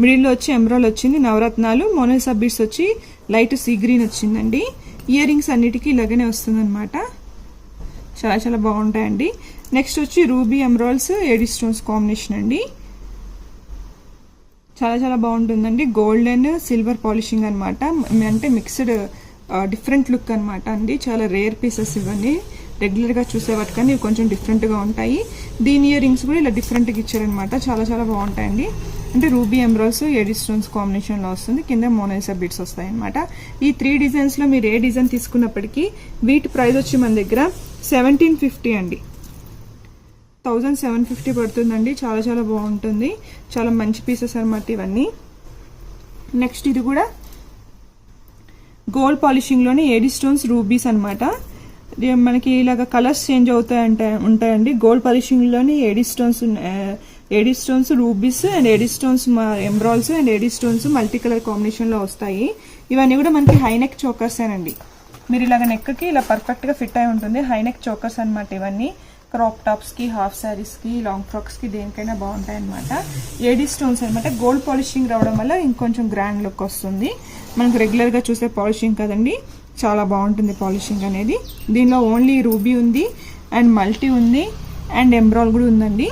మిడిల్లో వచ్చి ఎంబ్రాయిడ్ వచ్చింది, నవరత్నాలు మోనాలిసా బీడ్స్ వచ్చి లైట్ సీ గ్రీన్ వచ్చిందండి. ఇయర్ రింగ్స్ అన్నిటికీ ఇలాగనే వస్తుందన్నమాట, చాలా చాలా బాగుంటాయండి. నెక్స్ట్ వచ్చి ruby emeralds AD stones combination అండి, చాలా చాలా బాగుంటుందండి. గోల్డ్ అండ్ సిల్వర్ పాలిషింగ్ అనమాట, అంటే మిక్స్డ్ డిఫరెంట్ లుక్ అనమాట అండి. చాలా రేర్ పీసెస్ ఇవన్నీ, రెగ్యులర్గా చూసే వాటికన్నా ఇవి కొంచెం డిఫరెంట్గా ఉంటాయి. దీని ఇయర్ రింగ్స్ కూడా ఇలా డిఫరెంట్గా ఇచ్చారనమాట, చాలా చాలా బాగుంటాయండి. అంటే రూబీ ఎమరాల్డ్స్ ఏడీ స్టోన్స్ కాంబినేషన్లో వస్తుంది, కింద మోనాలిసా బీడ్స్ వస్తాయి అనమాట. ఈ 3 డిజైన్స్లో మీరు ఏ డిజైన్ తీసుకున్నప్పటికీ వీటి ప్రైస్ వచ్చి మన దగ్గర 1750 అండి, 1750 పడుతుందండి. చాలా చాలా బాగుంటుంది, చాలా మంచి పీసెస్ అనమాట ఇవన్నీ. నెక్స్ట్ ఇది కూడా గోల్డ్ పాలిషింగ్లోనే ఏడీ స్టోన్స్ రూబీస్ అనమాట. మనకి ఇలాగ కలర్స్ చేంజ్ ఉంటాయండి. గోల్డ్ పాలిషింగ్లోని AD stones rubies and AD stones embroids and AD stones multi colour కాంబినేషన్లో వస్తాయి. ఇవన్నీ కూడా మనకి హైనెక్ చోకర్సేనండి. మీరు ఇలాగ నెక్కి ఇలా పర్ఫెక్ట్గా ఫిట్ అయి ఉంటుంది. హైనెక్ చోకర్స్ అనమాట ఇవన్నీ. క్రాప్ టాప్స్కి, హాఫ్ శారీస్కి, లాంగ్ ఫ్రాక్స్కి దేనికైనా బాగుంటాయి అనమాట. ఏడీ స్టోన్స్ అనమాట. గోల్డ్ పాలిషింగ్ రావడం వల్ల ఇంకొంచెం గ్రాండ్ లుక్ వస్తుంది. మనకు రెగ్యులర్గా చూసే పాలిషింగ్ కదండి, చాలా బాగుంటుంది పాలిషింగ్ అనేది. దీనిలో ఓన్లీ రూబీ ఉంది అండ్ మల్టీ ఉంది అండ్ ఎంబ్రాయిడ్ కూడా ఉందండి.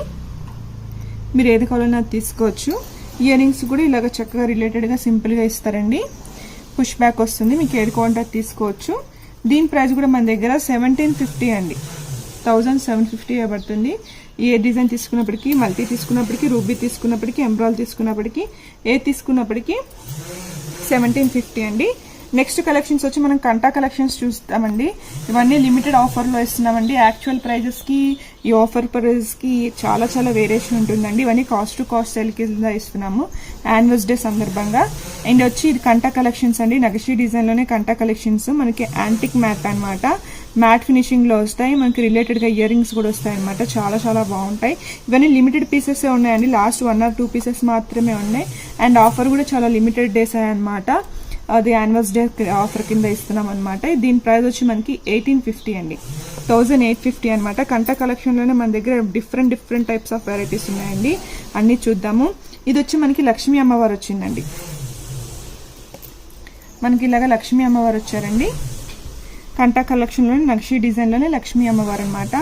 మీరు ఏది కావాలన్నా అది తీసుకోవచ్చు. ఇయర్ రింగ్స్ కూడా ఇలాగ చక్కగా రిలేటెడ్గా సింపుల్గా ఇస్తారండి. పుష్ బ్యాక్ వస్తుంది, మీకు ఏది కావాలంటే అది తీసుకోవచ్చు. దీని ప్రైస్ కూడా మన దగ్గర 1750 అండి, 1750 పడుతుంది. ఏ డిజైన్ తీసుకున్నప్పటికీ, మల్టీ తీసుకున్నప్పటికీ, రూబీ తీసుకున్నప్పటికీ, ఎంబ్రాయిడ్ తీసుకున్నప్పటికీ, ఏ తీసుకున్నప్పటికీ 1750 అండి. నెక్స్ట్ కలెక్షన్స్ వచ్చి మనం కంటా కలెక్షన్స్ చూస్తామండి. ఇవన్నీ లిమిటెడ్ ఆఫర్లో ఇస్తున్నామండి. యాక్చువల్ ప్రైజెస్కి ఈ ఆఫర్ ప్రైజెస్కి చాలా చాలా వేరియేషన్ ఉంటుందండి. ఇవన్నీ కాస్ట్ టు కాస్ట్ సేల్ కింద ఇస్తున్నాము యాన్యువల్ డే సందర్భంగా. అండ్ వచ్చి ఇది కంటా కలెక్షన్స్ అండి, నగషి డిజైన్లోనే కంటా కలెక్షన్స్. మనకి యాంటిక్ మ్యాట్ అనమాట, మ్యాట్ ఫినిషింగ్లో వస్తాయి. మనకి రిలేటెడ్గా ఇయర్ రింగ్స్ కూడా వస్తాయి అనమాట, చాలా చాలా బాగుంటాయి. ఇవన్నీ లిమిటెడ్ పీసెస్ ఉన్నాయండి, లాస్ట్ 1 or 2 పీసెస్ మాత్రమే ఉన్నాయి. అండ్ ఆఫర్ కూడా చాలా లిమిటెడ్ డేస్ అనమాట, అది యాన్యువల్ డే ఆఫర్ కింద ఇస్తున్నాం అనమాట. దీని ప్రైస్ వచ్చి మనకి 1850 అండి, 1850 అనమాట. కంటా కలెక్షన్లోనే మన దగ్గర డిఫరెంట్ టైప్స్ ఆఫ్ వెరైటీస్ ఉన్నాయండి, అన్నీ చూద్దాము. ఇది వచ్చి మనకి లక్ష్మీ అమ్మవారు వచ్చిందండి. మనకి ఇలాగ లక్ష్మీ అమ్మవారు వచ్చారండి. కంటా కలెక్షన్లోనే నక్షి డిజైన్లోనే లక్ష్మీ అమ్మవారు అనమాట,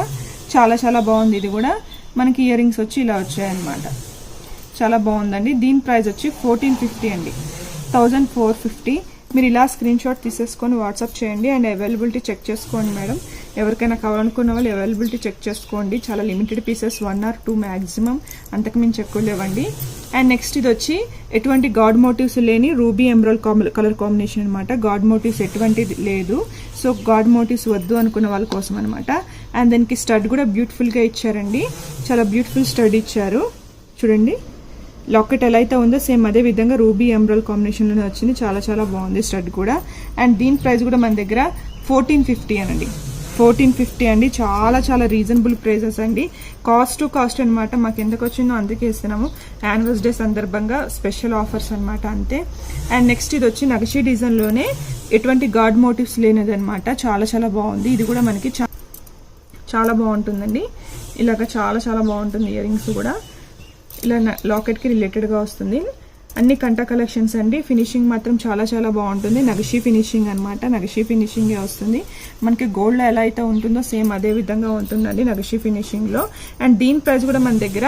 చాలా చాలా బాగుంది. ఇది కూడా మనకి ఇయర్ రింగ్స్ వచ్చి ఇలా వచ్చాయన్నమాట, చాలా బాగుందండి. దీని ప్రైస్ వచ్చి 1450 అండి, 1450. మీరు ఇలా స్క్రీన్ షాట్ తీసేసుకొని వాట్సాప్ చేయండి అండ్ అవైలబిలిటీ చెక్ చేసుకోండి మేడం. ఎవరికైనా కావాలనుకున్న వాళ్ళు అవైలబిలిటీ చెక్ చేసుకోండి. చాలా లిమిటెడ్ పీసెస్, 1 or 2 మ్యాక్సిమం, అంతకు మించి ఎక్కువ లేవండి. అండ్ నెక్స్ట్ ఇది వచ్చి ఎటువంటి గాడ్ మోటివ్స్ లేని రూబీ ఎమరాల్డ్ కలర్ కాంబినేషన్ అనమాట. గాడ్ మోటివ్స్ ఎటువంటిది లేదు, సో గాడ్ మోటివ్స్ వద్దు అనుకున్న వాళ్ళ కోసం అనమాట. అండ్ దానికి స్టడ్ కూడా బ్యూటిఫుల్గా ఇచ్చారండి, చాలా బ్యూటిఫుల్ స్టడ్ ఇచ్చారు చూడండి. లాకెట్ ఎలా అయితే ఉందో సేమ్ అదే విధంగా రూబీ ఎమరాల్డ్ కాంబినేషన్లోనే వచ్చింది, చాలా చాలా బాగుంది స్టడ్ కూడా. అండ్ దీని ప్రైస్ కూడా మన దగ్గర 1450 అనండి, 1450 అండి. చాలా చాలా రీజనబుల్ ప్రైజెస్ అండి, కాస్ట్ టు కాస్ట్ అనమాట. మాకు ఎందుకు వచ్చిందో అందుకే ఇస్తున్నాము, యాన్యువల్ డే సందర్భంగా స్పెషల్ ఆఫర్స్ అనమాట, అంతే. అండ్ నెక్స్ట్ ఇది వచ్చి నగషి డిజైన్లోనే ఎటువంటి గాడ్ మోటివ్స్ లేనిది అనమాట, చాలా చాలా బాగుంది. ఇది కూడా మనకి చాలా బాగుంటుందండి, ఇలాగ చాలా చాలా బాగుంటుంది. ఇయర్ రింగ్స్ కూడా ఇలా లాకెట్కి రిలేటెడ్గా వస్తుంది. అన్ని కంటా కలెక్షన్స్ అండి. ఫినిషింగ్ మాత్రం చాలా చాలా బాగుంటుంది, నగషి ఫినిషింగ్ అనమాట, నగషి ఫినిషింగే వస్తుంది. మనకి గోల్డ్లో ఎలా అయితే ఉంటుందో సేమ్ అదే విధంగా ఉంటుందండి నగషి ఫినిషింగ్లో. అండ్ దీని ప్రైస్ కూడా మన దగ్గర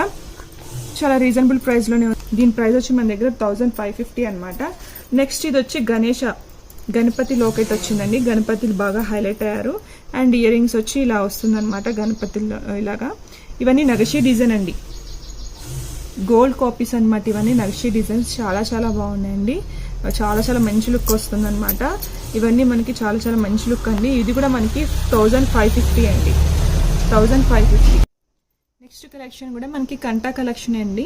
చాలా రీజనబుల్ ప్రైస్లోనే ఉంది. దీని ప్రైస్ వచ్చి మన దగ్గర 1550 అనమాట. నెక్స్ట్ ఇది వచ్చి గణపతి లాకెట్ వచ్చిందండి. గణపతిలు బాగా హైలైట్ అయ్యారు. అండ్ ఇయర్ రింగ్స్ వచ్చి ఇలా వస్తుందన్నమాట గణపతిలో ఇలాగా. ఇవన్నీ నగషి డిజైన్ అండి, గోల్డ్ కాపీస్ అనమాట. ఇవన్నీ నగషి డిజైన్స్ చాలా చాలా బాగున్నాయండి, చాలా చాలా మంచి లుక్ వస్తుంది అనమాట. ఇవన్నీ మనకి చాలా చాలా మంచి లుక్ అండి. ఇది కూడా మనకి 1550 అండి, 1550. నెక్స్ట్ కలెక్షన్ కూడా మనకి కంటా కలెక్షన్ అండి.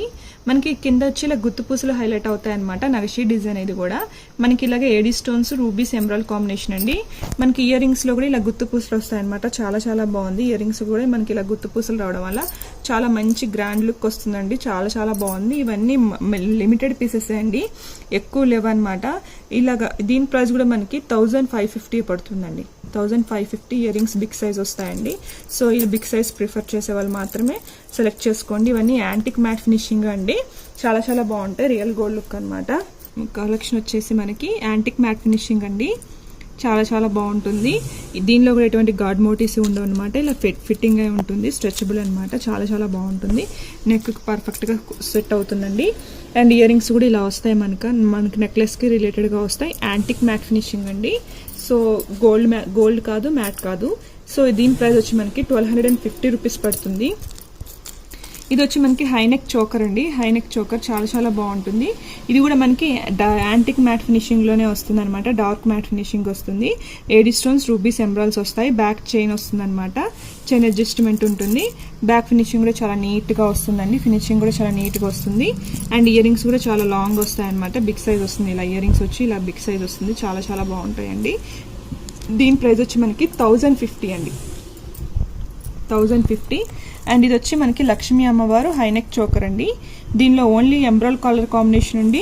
మనకి కింద వచ్చి ఇలా గుత్తు పూసలు హైలైట్ అవుతాయి అనమాట. నగషి డిజైన్ ఇది కూడా మనకి ఇలాగే ఏడీ స్టోన్స్ రూబీస్ ఎమరాల్డ్ కాంబినేషన్ అండి. మనకి ఇయర్ రింగ్స్ లో కూడా ఇలా గుత్తు పూసలు వస్తాయి అనమాట. చాలా చాలా బాగుంది. ఇయర్ రింగ్స్ కూడా మనకి ఇలా గుత్తు పూసలు రావడం వల్ల చాలా మంచి గ్రాండ్ లుక్ వస్తుందండి. చాలా చాలా బాగుంది. ఇవన్నీ లిమిటెడ్ పీసెస్ అండి, ఎక్కువ లేవన్నమాట. ఇలాగా దీని ప్రైస్ కూడా మనకి 1550 పడుతుందండి. 1550 ఇయర్ రింగ్స్ బిగ్ సైజ్ వస్తాయండి. సో ఈ బిగ్ సైజ్ ప్రిఫర్ చేసే వాళ్ళు మాత్రమే సెలెక్ట్ చేసుకోండి. ఇవన్నీ యాంటిక్ మ్యాట్ ఫినిషింగ్ అండి. చాలా చాలా బాగుంటాయి. రియల్ గోల్డ్ లుక్ అనమాట. కలెక్షన్ వచ్చేసి మనకి యాంటిక్ మ్యాట్ ఫినిషింగ్ అండి. చాలా చాలా బాగుంటుంది. దీనిలో కూడా ఎటువంటి గాడ్ మోటివ్స్ ఉండవు అనమాట. ఇలా ఫిట్టింగ్ అయి ఉంటుంది, స్ట్రెచబుల్ అనమాట. చాలా చాలా బాగుంటుంది. నెక్ పర్ఫెక్ట్ గా సెట్ అవుతుందండి. అండ్ ఇయర్ రింగ్స్ కూడా ఇలా వస్తాయి. మనకి నెక్లెస్ కి రిలేటెడ్ గా వస్తాయి. యాంటిక్ మ్యాట్ ఫినిషింగ్ అండి. సో గోల్డ్ కాదు, మ్యాట్ కాదు. సో దీని ప్రైస్ వచ్చి మనకి 1250 రూపీస్ పడుతుంది. ఇది వచ్చి మనకి హైనెక్ చోకర్ అండి. హైనెక్ చోకర్ చాలా చాలా బాగుంటుంది. ఇది కూడా మనకి యాంటిక్ మ్యాట్ ఫినిషింగ్ లోనే వస్తుంది అనమాట. డార్క్ మ్యాట్ ఫినిషింగ్ వస్తుంది. ఏడీ స్టోన్స్ రూబీస్ ఎమరాల్డ్స్ వస్తాయి. బ్యాక్ చైన్ వస్తుంది అనమాట. చైన్ అడ్జస్ట్మెంట్ ఉంటుంది. బ్యాక్ ఫినిషింగ్ కూడా చాలా నీట్ గా వస్తుందండి. ఫినిషింగ్ కూడా చాలా నీట్ గా వస్తుంది. అండ్ ఇయర్ రింగ్స్ కూడా చాలా లాంగ్ వస్తాయి అనమాట. బిగ్ సైజ్ వస్తుంది. ఇలా ఇయర్ రింగ్స్ వచ్చి ఇలా బిగ్ సైజ్ వస్తుంది. చాలా చాలా బాగుంటాయండి. దీని ప్రైస్ వచ్చి మనకి 1050 అండి. 1050. అండ్ ఇది వచ్చి మనకి లక్ష్మీ అమ్మవారు హైనెక్ చోకర్ అండి. దీనిలో ఓన్లీ ఎమరాల్డ్ కలర్ కాంబినేషన్ ఉంది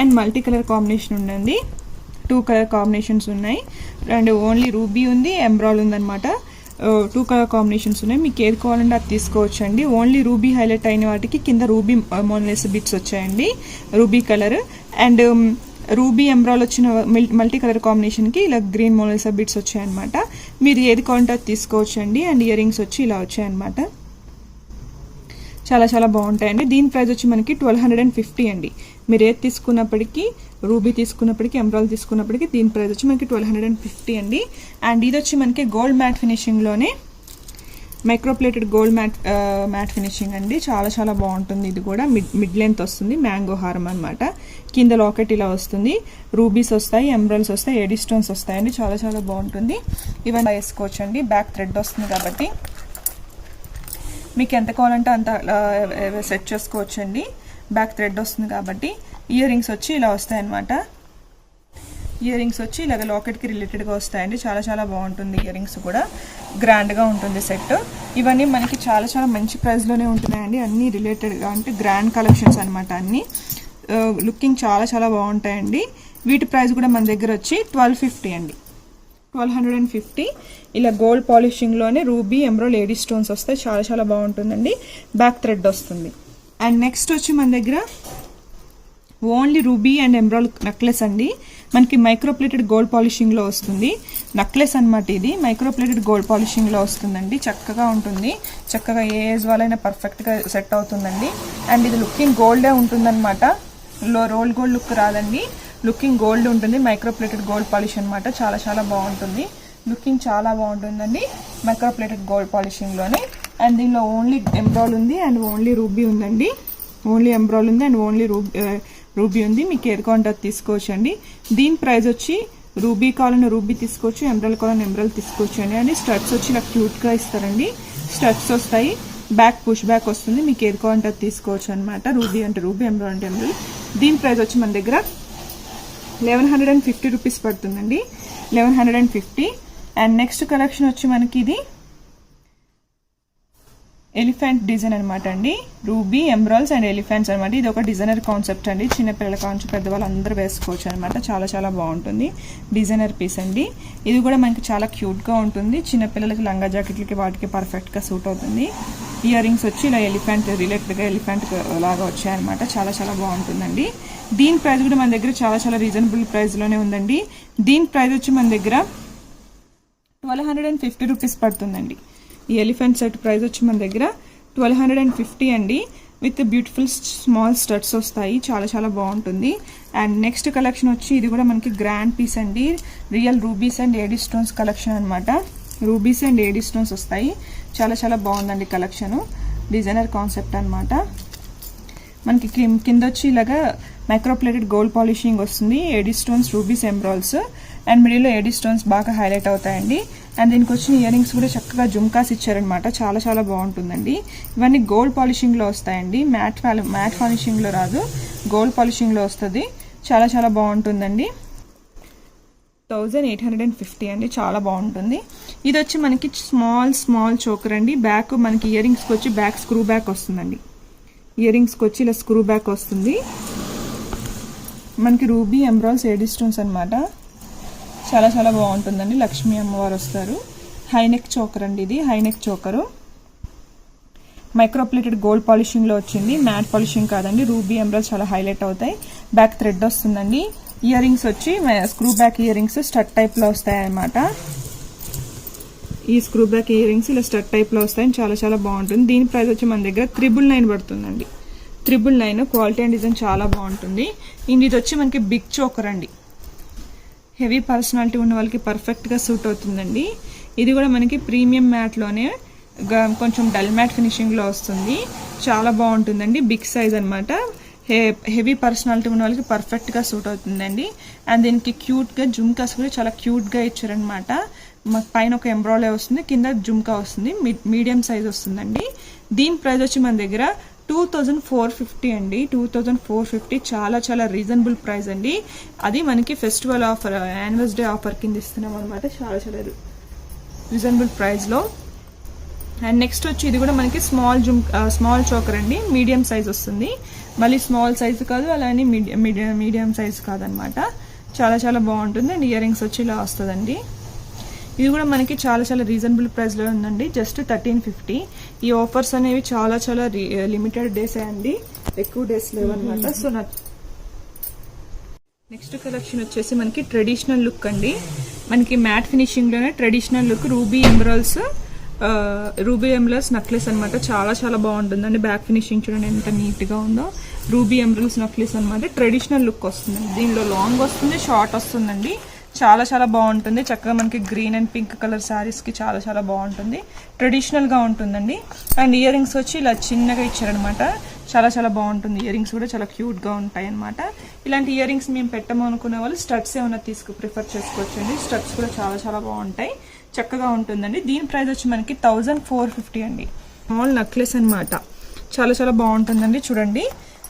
అండ్ మల్టీ కలర్ కాంబినేషన్ ఉందండి. 2 కలర్ కాంబినేషన్స్ ఉన్నాయి. అండ్ ఓన్లీ రూబీ ఉంది, ఎమరాల్డ్ ఉందన్నమాట. 2 కలర్ కాంబినేషన్స్ ఉన్నాయి. మీకు ఏది కావాలంటే అది తీసుకోవచ్చు అండి. ఓన్లీ రూబీ హైలైట్ అయిన వాటికి కింద రూబీ మోనలిసా బిట్స్ వచ్చాయండి. Ruby colour and ruby emerald వచ్చిన మల్టీ కలర్ కాంబినేషన్ కి ఇలా గ్రీన్ మోనలిసా బిట్స్ వచ్చాయన్నమాట. మీరు ఏది కావాలంటే అది తీసుకోవచ్చు అండి. అండ్ ఇయర్ రింగ్స్ వచ్చి ఇలా వచ్చాయన్నమాట. చాలా చాలా బాగుంటాయండి. దీని ప్రైస్ వచ్చి మనకి 1250 అండి. మీరు ఏది తీసుకున్నప్పటికీ, రూబీ తీసుకున్నప్పటికీ, ఎమరాల్డ్ తీసుకున్నప్పటికీ దీని ప్రైస్ వచ్చి మనకి 1250 అండి. అండ్ ఇది వచ్చి మనకి గోల్డ్ మ్యాట్ ఫినిషింగ్ లోనే మైక్రోప్లేటెడ్ గోల్డ్ మ్యాట్ ఫినిషింగ్ అండి. చాలా చాలా బాగుంటుంది. ఇది కూడా మిడ్ లెంత్ వస్తుంది. మ్యాంగో హారం అనమాట. కింద లాకెట్ ఇలా వస్తుంది. రూబీస్ వస్తాయి, ఎమరాల్డ్స్ వస్తాయి, ఏడీ స్టోన్స్ వస్తాయండి. చాలా చాలా బాగుంటుంది. ఇవన్నీ వేసుకోవచ్చు అండి. బ్యాక్ థ్రెడ్ వస్తుంది కాబట్టి మీకు ఎంత కావాలంటే అంత సెట్ చేసుకోవచ్చు అండి. బ్యాక్ థ్రెడ్ వస్తుంది కాబట్టి. ఇయర్ రింగ్స్ వచ్చి ఇలా వస్తాయి అనమాట. ఇయర్ రింగ్స్ వచ్చి ఇలాగ లాకెట్కి రిలేటెడ్గా వస్తాయండి. చాలా చాలా బాగుంటుంది. ఇయర్ రింగ్స్ కూడా గ్రాండ్గా ఉంటుంది సెట్. ఇవన్నీ మనకి చాలా చాలా మంచి ప్రైస్లోనే ఉంటున్నాయండి. అన్నీ రిలేటెడ్గా అంటే గ్రాండ్ కలెక్షన్స్ అనమాట. అన్నీ లుకింగ్ చాలా చాలా బాగుంటాయండి. వీటి ప్రైస్ కూడా మన దగ్గర వచ్చి 1250 అండి. 1250. ఇలా గోల్డ్ పాలిషింగ్లోనే రూబీ ఎమరాల్డ్ ఏడీ స్టోన్స్ వస్తాయి. చాలా చాలా బాగుంటుందండి. బ్యాక్ థ్రెడ్ వస్తుంది. అండ్ నెక్స్ట్ వచ్చి మన దగ్గర only ruby and emerald necklace అండి. మనకి మైక్రోప్లేటెడ్ గోల్డ్ పాలిషింగ్లో వస్తుంది. నెక్లెస్ అనమాట. ఇది మైక్రోప్లేటెడ్ గోల్డ్ పాలిషింగ్లో వస్తుందండి. చక్కగా ఉంటుంది. చక్కగా ఏ ఏజ్ వాళ్ళైనా పర్ఫెక్ట్గా సెట్ అవుతుందండి. అండ్ ఇది లుకింగ్ గోల్డే ఉంటుందన్నమాట. రోల్ గోల్డ్ లుక్ రాదండి. లుకింగ్ గోల్డ్ ఉంటుంది. మైక్రోప్లేటెడ్ గోల్డ్ పాలిష్ అనమాట. చాలా చాలా బాగుంటుంది. లుకింగ్ చాలా బాగుంటుందండి. మైక్రోప్లేటెడ్ గోల్డ్ పాలిషింగ్లోనే. అండ్ దీనిలో ఓన్లీ ఎమరాల్డ్ ఉంది అండ్ ఓన్లీ రూబీ ఉందండి. ఓన్లీ ఎమరాల్డ్ ఉంది అండ్ ఓన్లీ రూబీ ఉంది. మీకు ఏది కావాలంటే అది తీసుకోవచ్చు అండి. దీని ప్రైస్ వచ్చి రూబీ కావాలని రూబీ తీసుకోవచ్చు, ఎమరాల్డ్ కావాలని ఎమరాల్డ్ తీసుకోవచ్చు అండి. అండ్ స్టడ్స్ వచ్చి ఇలా క్యూట్గా ఇస్తారండి. స్టడ్స్ వస్తాయి. బ్యాక్ పుష్ బ్యాక్ వస్తుంది. మీకు ఏది కావాలంటే అది తీసుకోవచ్చు అనమాట. రూబీ అంటే రూబీ, ఎమరాల్డ్ అంటే ఎమరాల్డ్. దీని ప్రైస్ వచ్చి మన దగ్గర 1150 రూపీస్ పడుతుందండి. 1150. అండ్ నెక్స్ట్ కలెక్షన్ వచ్చి మనకి ఇది ఎలిఫెంట్ డిజైన్ అనమాట అండి. రూబీ, ఎమరాల్డ్స్ అండ్ ఎలిఫెంట్స్ అనమాట. ఇది ఒక డిజైనర్ కాన్సెప్ట్ అండి. చిన్నపిల్లల కాంచి పెద్దవాళ్ళు అందరూ వేసుకోవచ్చు అనమాట. చాలా చాలా బాగుంటుంది. డిజైనర్ పీస్ అండి. ఇది కూడా మనకి చాలా క్యూట్గా ఉంటుంది. చిన్నపిల్లలకి లంగా జాకెట్లకి వాటికి పర్ఫెక్ట్గా సూట్ అవుతుంది. ఇయర్ రింగ్స్ వచ్చి ఇలా ఎలిఫెంట్ రిలేటెడ్గా ఎలిఫెంట్ లాగా వచ్చాయన్నమాట. చాలా చాలా బాగుంటుందండి. దీని ప్రైస్ కూడా మన దగ్గర చాలా చాలా రీజనబుల్ ప్రైస్లోనే ఉందండి. దీని ప్రైస్ వచ్చి మన దగ్గర 1250 రూపీస్ పడుతుందండి. ఈ ఎలిఫెంట్ సెట్ ప్రైస్ వచ్చి మన దగ్గర 1250 అండి. విత్ బ్యూటిఫుల్ స్మాల్ స్టడ్స్ వస్తాయి. చాలా చాలా బాగుంటుంది. అండ్ నెక్స్ట్ కలెక్షన్ వచ్చి ఇది కూడా మనకి గ్రాండ్ పీస్ అండి. Real rubies and AD stones collection అనమాట. రూబీస్ అండ్ ఏడీ స్టోన్స్ వస్తాయి. చాలా చాలా బాగుందండి కలెక్షన్. డిజైనర్ కాన్సెప్ట్ అనమాట. మనకి కింద వచ్చి ఇలాగా మైక్రోప్లేటెడ్ గోల్డ్ పాలిషింగ్ వస్తుంది. ఏడీ స్టోన్స్, రూబీస్, ఎమరాల్డ్స్ అండ్ మిడిల్లో ఏడీ స్టోన్స్ బాగా హైలైట్ అవుతాయండి. అండ్ దీనికి వచ్చిన ఇయర్ రింగ్స్ కూడా చక్కగా జుమ్కాస్ ఇచ్చారనమాట. చాలా చాలా బాగుంటుందండి. ఇవన్నీ గోల్డ్ పాలిషింగ్లో వస్తాయండి. మ్యాట్ పాలిషింగ్లో రాదు, గోల్డ్ పాలిషింగ్లో వస్తుంది. చాలా చాలా బాగుంటుందండి. 1850 అండి. చాలా బాగుంటుంది. ఇది వచ్చి మనకి స్మాల్ చోకర్ అండి. బ్యాక్ మనకి ఇయర్ రింగ్స్కి వచ్చి బ్యాక్ స్క్రూ బ్యాక్ వస్తుందండి. ఇయర్ రింగ్స్కి వచ్చి ఇలా స్క్రూ బ్యాక్ వస్తుంది. మనకి రూబీ, ఎమరాల్డ్స్, ఏడీ స్టోన్స్ అనమాట. చాలా చాలా బాగుంటుందండి. లక్ష్మీ అమ్మవారు వస్తారు. హైనెక్ చోకర్ అండి. ఇది హైనెక్ చోకరు. మైక్రోప్లేటెడ్ గోల్డ్ పాలిషింగ్లో వచ్చింది. మ్యాట్ పాలిషింగ్ కాదండి. రూబీ, ఎమరాల్డ్స్ చాలా హైలైట్ అవుతాయి. బ్యాక్ థ్రెడ్ వస్తుందండి. ఇయర్ రింగ్స్ వచ్చి screw back ear rings stud టైప్లో వస్తాయి అన్నమాట. ఈ స్క్రూ బ్యాక్ ఇయర్ రింగ్స్ ఇలా స్టడ్ టైప్లో వస్తాయి. చాలా చాలా బాగుంటుంది. దీని ప్రైస్ వచ్చి మన దగ్గర 999 పడుతుందండి. 999. క్వాలిటీ అండ్ డిజైన్ చాలా బాగుంటుంది. ఇది వచ్చి మనకి బిగ్ చోకర్ అండి. హెవీ పర్సనాలిటీ ఉన్న వాళ్ళకి పర్ఫెక్ట్గా సూట్ అవుతుందండి. ఇది కూడా మనకి ప్రీమియం మ్యాట్లోనే కొంచెం డల్ మ్యాట్ ఫినిషింగ్లో వస్తుంది. చాలా బాగుంటుందండి. బిగ్ సైజ్ అనమాట. హెవీ పర్సనాలిటీ ఉన్న వాళ్ళకి పర్ఫెక్ట్గా సూట్ అవుతుందండి. అండ్ దీనికి క్యూట్గా జుమ్కాస్ కూడా చాలా క్యూట్గా ఇచ్చారనమాట. మాకు పైన ఒక ఎంబ్రాయిడరీ వస్తుంది, కింద జుమ్కా వస్తుంది. మీడియం సైజ్ వస్తుందండి. దీని ప్రైస్ వచ్చి మన దగ్గర 2450 అండి. 2450 చాలా చాలా రీజనబుల్ ప్రైస్ అండి. అది మనకి ఫెస్టివల్ ఆఫర్, యానివర్సరీ ఆఫర్ కింద ఇస్తున్నాం అనమాట. చాలా చాలా రీజనబుల్ ప్రైస్లో. అండ్ నెక్స్ట్ వచ్చి ఇది కూడా మనకి స్మాల్ చోకర్ అండి. మీడియం సైజ్ వస్తుంది. మళ్ళీ స్మాల్ సైజ్ కాదు, అలానే మీడియం సైజ్ కాదనమాట. చాలా చాలా బాగుంటుంది. అండ్ ఇయర్ రింగ్స్ వచ్చి ఇలా వస్తుందండి. ఇది కూడా మనకి చాలా చాలా రీజనబుల్ ప్రైస్లో ఉందండి. జస్ట్ 1350. ఈ ఆఫర్స్ అనేవి చాలా చాలా లిమిటెడ్ డేసే అండి, ఎక్కువ డేస్ లేవన్నమాట. సో నెక్స్ట్ కలెక్షన్ వచ్చేసి మనకి ట్రెడిషనల్ లుక్ అండి. మనకి మ్యాట్ ఫినిషింగ్లోనే traditional look ruby emeralds necklace అనమాట. చాలా చాలా బాగుంటుందండి. బ్యాక్ ఫినిషింగ్ చూడండి ఎంత నీట్గా ఉందో. రూబీ ఎమరాల్డ్స్ నెక్లెస్ అనమాట. ట్రెడిషనల్ లుక్ వస్తుంది. దీనిలో లాంగ్ వస్తుంది, షార్ట్ వస్తుందండి. చాలా చాలా బాగుంటుంది. చక్కగా మనకి గ్రీన్ అండ్ పింక్ కలర్ శారీస్కి చాలా చాలా బాగుంటుంది. ట్రెడిషనల్గా ఉంటుందండి. అండ్ ఇయర్ రింగ్స్ వచ్చి ఇలా చిన్నగా ఇచ్చారనమాట. చాలా చాలా బాగుంటుంది. ఇయర్ రింగ్స్ కూడా చాలా క్యూట్గా ఉంటాయి అనమాట. ఇలాంటి ఇయర్ రింగ్స్ మేము పెట్టము అనుకునే వాళ్ళు స్టడ్స్ ఏమైనా ప్రిఫర్ చేసుకోవచ్చండి. స్టడ్స్ కూడా చాలా చాలా బాగుంటాయి, చక్కగా ఉంటుందండి. దీని ప్రైస్ వచ్చి మనకి 1450 అండి. స్మాల్ నెక్లెస్ అనమాట. చాలా చాలా బాగుంటుందండి. చూడండి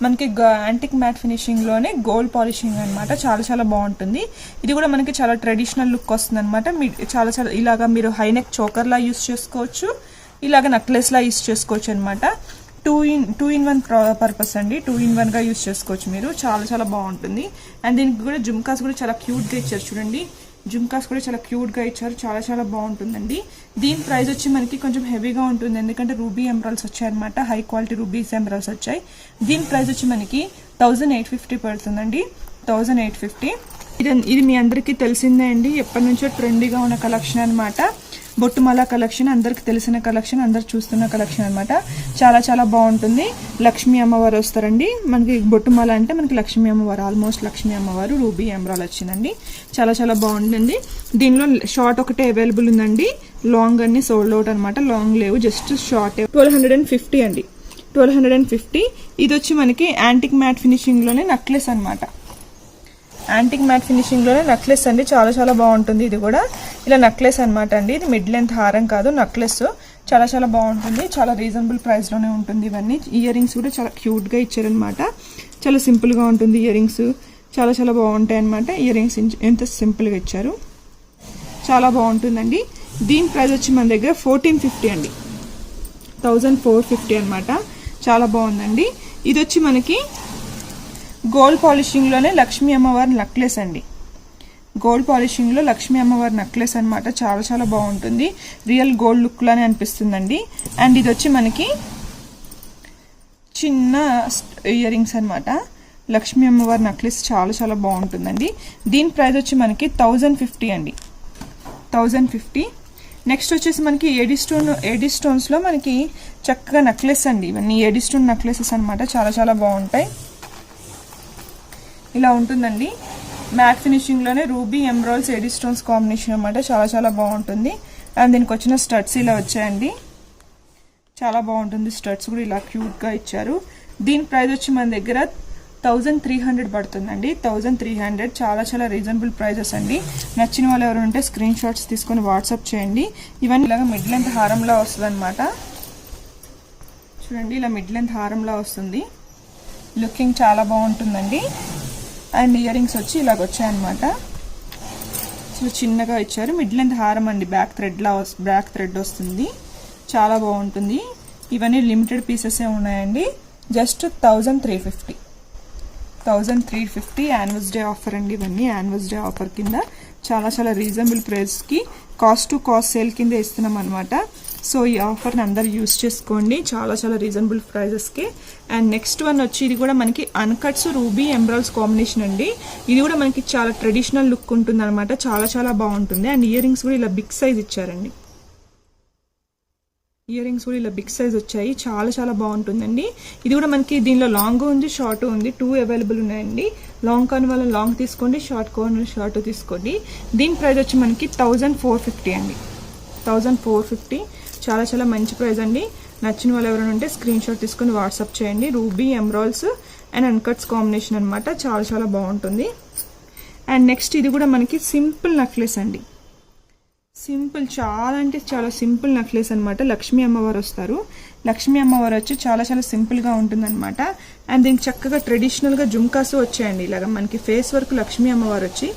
మనకి యాంటిక్ మ్యాట్ ఫినిషింగ్లోనే గోల్డ్ పాలిషింగ్ అనమాట. చాలా చాలా బాగుంటుంది. ఇది కూడా మనకి చాలా ట్రెడిషనల్ లుక్ వస్తుంది అనమాట. చాలా చాలా ఇలాగా మీరు హైనెక్ చోకర్లా యూస్ చేసుకోవచ్చు, ఇలాగ నెక్లెస్లా యూస్ చేసుకోవచ్చు అనమాట. 2 in 1 పర్పస్ అండి. 2 in 1గా యూస్ చేసుకోవచ్చు మీరు. చాలా చాలా బాగుంటుంది. అండ్ దీనికి కూడా జుమ్కాస్ కూడా చాలా క్యూట్గా ఇచ్చారు. చూడండి జుమ్కాస్ కూడా చాలా క్యూట్గా ఇచ్చారు. చాలా చాలా బాగుంటుందండి. దీని ప్రైస్ వచ్చి మనకి కొంచెం హెవీగా ఉంటుంది, ఎందుకంటే రూబీ ఎమరాల్డ్స్ వచ్చాయన్నమాట. హై క్వాలిటీ రూబీస్ ఎమరాల్డ్స్ వచ్చాయి. దీని ప్రైస్ వచ్చి మనకి 1850 పడుతుందండి. 1850. ఇది మీ అందరికీ తెలిసిందే అండి. ఎప్పటి నుంచో ట్రెండీగా ఉన్న కలెక్షన్ అనమాట. బొట్టుమాల కలెక్షన్ అందరికి తెలిసిన కలెక్షన్, అందరు చూస్తున్న కలెక్షన్ అనమాట. చాలా చాలా బాగుంటుంది. లక్ష్మీ అమ్మవారు వస్తారండి. మనకి బొట్టుమాల అంటే మనకి లక్ష్మీ అమ్మవారు, ఆల్మోస్ట్ లక్ష్మీ అమ్మవారు రూబీ ఎమరాల్డ్ వచ్చిందండి. చాలా చాలా బాగుంటుంది. దీనిలో షార్ట్ ఒకటే అవైలబుల్ ఉందండి. లాంగ్ అన్ని సోల్డ్ అవుట్ అనమాట. లాంగ్ లేవు, జస్ట్ షార్ట్. 1250 అండి. 1250. ఇది వచ్చి మనకి యాంటిక్ మ్యాట్ ఫినిషింగ్లోనే నెక్లెస్ అనమాట. యాంటిక్ మ్యాట్ ఫినిషింగ్లోనే నెక్లెస్ అండి. చాలా చాలా బాగుంటుంది. ఇది కూడా ఇలా నెక్లెస్ అనమాట అండి. ఇది మిడ్ లెంత్ హారం కాదు, నెక్లెస్. చాలా చాలా బాగుంటుంది. చాలా రీజనబుల్ ప్రైస్లోనే ఉంటుంది. ఇవన్నీ ఇయర్ రింగ్స్ కూడా చాలా క్యూట్గా ఇచ్చారనమాట. చాలా సింపుల్గా ఉంటుంది ఇయర్ రింగ్స్. చాలా చాలా బాగుంటాయి అనమాట. ఇయర్ రింగ్స్ ఎంత సింపుల్గా ఇచ్చారు. చాలా బాగుంటుందండి. దీని ప్రైస్ వచ్చి మన దగ్గర 1450 అండి. 1450 అనమాట. చాలా బాగుందండి. ఇది వచ్చి మనకి గోల్డ్ పాలిషింగ్లోనే లక్ష్మీ అమ్మవారి నెక్లెస్ అండి. గోల్డ్ పాలిషింగ్లో లక్ష్మీ అమ్మవారి నెక్లెస్ అనమాట. చాలా చాలా బాగుంటుంది. రియల్ గోల్డ్ లుక్లానే అనిపిస్తుందండి. అండ్ ఇది వచ్చి మనకి చిన్న ఇయర్ రింగ్స్ అనమాట. లక్ష్మీ అమ్మవారి నెక్లెస్ చాలా చాలా బాగుంటుందండి. దీని ప్రైస్ వచ్చి మనకి 1050 అండి. 1050. నెక్స్ట్ వచ్చేసి మనకి ఏడీ స్టోన్స్లో మనకి చక్కగా నెక్లెస్ అండి. ఇవన్నీ ఏడీ స్టోన్ నెక్లెసెస్ అనమాట. చాలా చాలా బాగుంటాయి. ఇలా ఉంటుందండి. మ్యాట్ ఫినిషింగ్లోనే ruby emeralds AD stones combination అనమాట. చాలా చాలా బాగుంటుంది. అండ్ దీనికి వచ్చిన స్టడ్స్ ఇలా వచ్చాయండి. చాలా బాగుంటుంది. స్టడ్స్ కూడా ఇలా క్యూట్గా ఇచ్చారు. దీని ప్రైస్ వచ్చి మన దగ్గర 1300 పడుతుందండి. 1300 చాలా చాలా రీజనబుల్ ప్రైజెస్ అండి. నచ్చిన వాళ్ళు ఎవరు ఉంటే స్క్రీన్ షాట్స్ తీసుకొని వాట్సాప్ చేయండి. ఇవన్నీ ఇలాగ మిడ్ లెంత్ హారంలా వస్తుంది అనమాట. చూడండి, ఇలా మిడ్ లెంత్ హారంలా వస్తుంది. లుకింగ్ చాలా బాగుంటుందండి. అండ్ ఇయర్ రింగ్స్ వచ్చి ఇలాగ వచ్చాయన్నమాట. సో చిన్నగా ఇచ్చారు. మిడ్ లెంత్ హారం అండి. బ్యాక్ థ్రెడ్ వస్తుంది. చాలా బాగుంటుంది. ఇవన్నీ లిమిటెడ్ పీసెస్ ఉన్నాయండి. జస్ట్ 1350 యానివర్స్ డే ఆఫర్ అండి. ఇవన్నీ యానివర్స్ డే ఆఫర్ కింద చాలా చాలా రీజనబుల్ ప్రైస్కి కాస్ట్ టు కాస్ట్ సేల్ కింద ఇస్తున్నాం అనమాట. సో ఈ ఆఫర్ని అందరు యూస్ చేసుకోండి. చాలా చాలా రీజనబుల్ ప్రైజెస్కి. అండ్ నెక్స్ట్ వన్ వచ్చి ఇది కూడా మనకి అన్కట్స్ రూబీ ఎమరాల్డ్స్ కాంబినేషన్ అండి. ఇది కూడా మనకి చాలా ట్రెడిషనల్ లుక్ ఉంటుంది అనమాట. చాలా చాలా బాగుంటుంది. అండ్ ఇయర్ రింగ్స్ కూడా ఇలా బిగ్ సైజ్ ఇచ్చారండి. ఇయర్ రింగ్స్ కూడా ఇలా బిగ్ సైజ్ వచ్చాయి. చాలా చాలా బాగుంటుందండి. ఇది కూడా మనకి దీనిలో లాంగ్ ఉంది, షార్ట్ ఉంది. 2 అవైలబుల్ ఉన్నాయండి. లాంగ్ కాని వాళ్ళ లాంగ్ తీసుకోండి, షార్ట్ కాని షార్ట్ తీసుకోండి. దీని ప్రైస్ వచ్చి మనకి 1450 అండి. 1450 చాలా చాలా మంచి ప్రైస్ అండి. నచ్చిన వాళ్ళు ఎవరైనా ఉంటే స్క్రీన్ షాట్ తీసుకొని వాట్సాప్ చేయండి. రూబీ ఎమరాల్డ్స్ అండ్ అన్కట్స్ కాంబినేషన్ అనమాట. చాలా చాలా బాగుంటుంది. అండ్ నెక్స్ట్ ఇది కూడా మనకి సింపుల్ నెక్లెస్ అండి. సింపుల్, చాలా అంటే చాలా సింపుల్ నెక్లెస్ అనమాట. లక్ష్మీ అమ్మవారు వస్తారు. లక్ష్మీ అమ్మవారు వచ్చి చాలా చాలా సింపుల్గా ఉంటుందన్నమాట. అండ్ దీనికి చక్కగా ట్రెడిషనల్గా జుమ్కాస్ వచ్చాయండి. ఇలాగ మనకి ఫేస్ వర్క్ లక్ష్మీ అమ్మవారు వచ్చి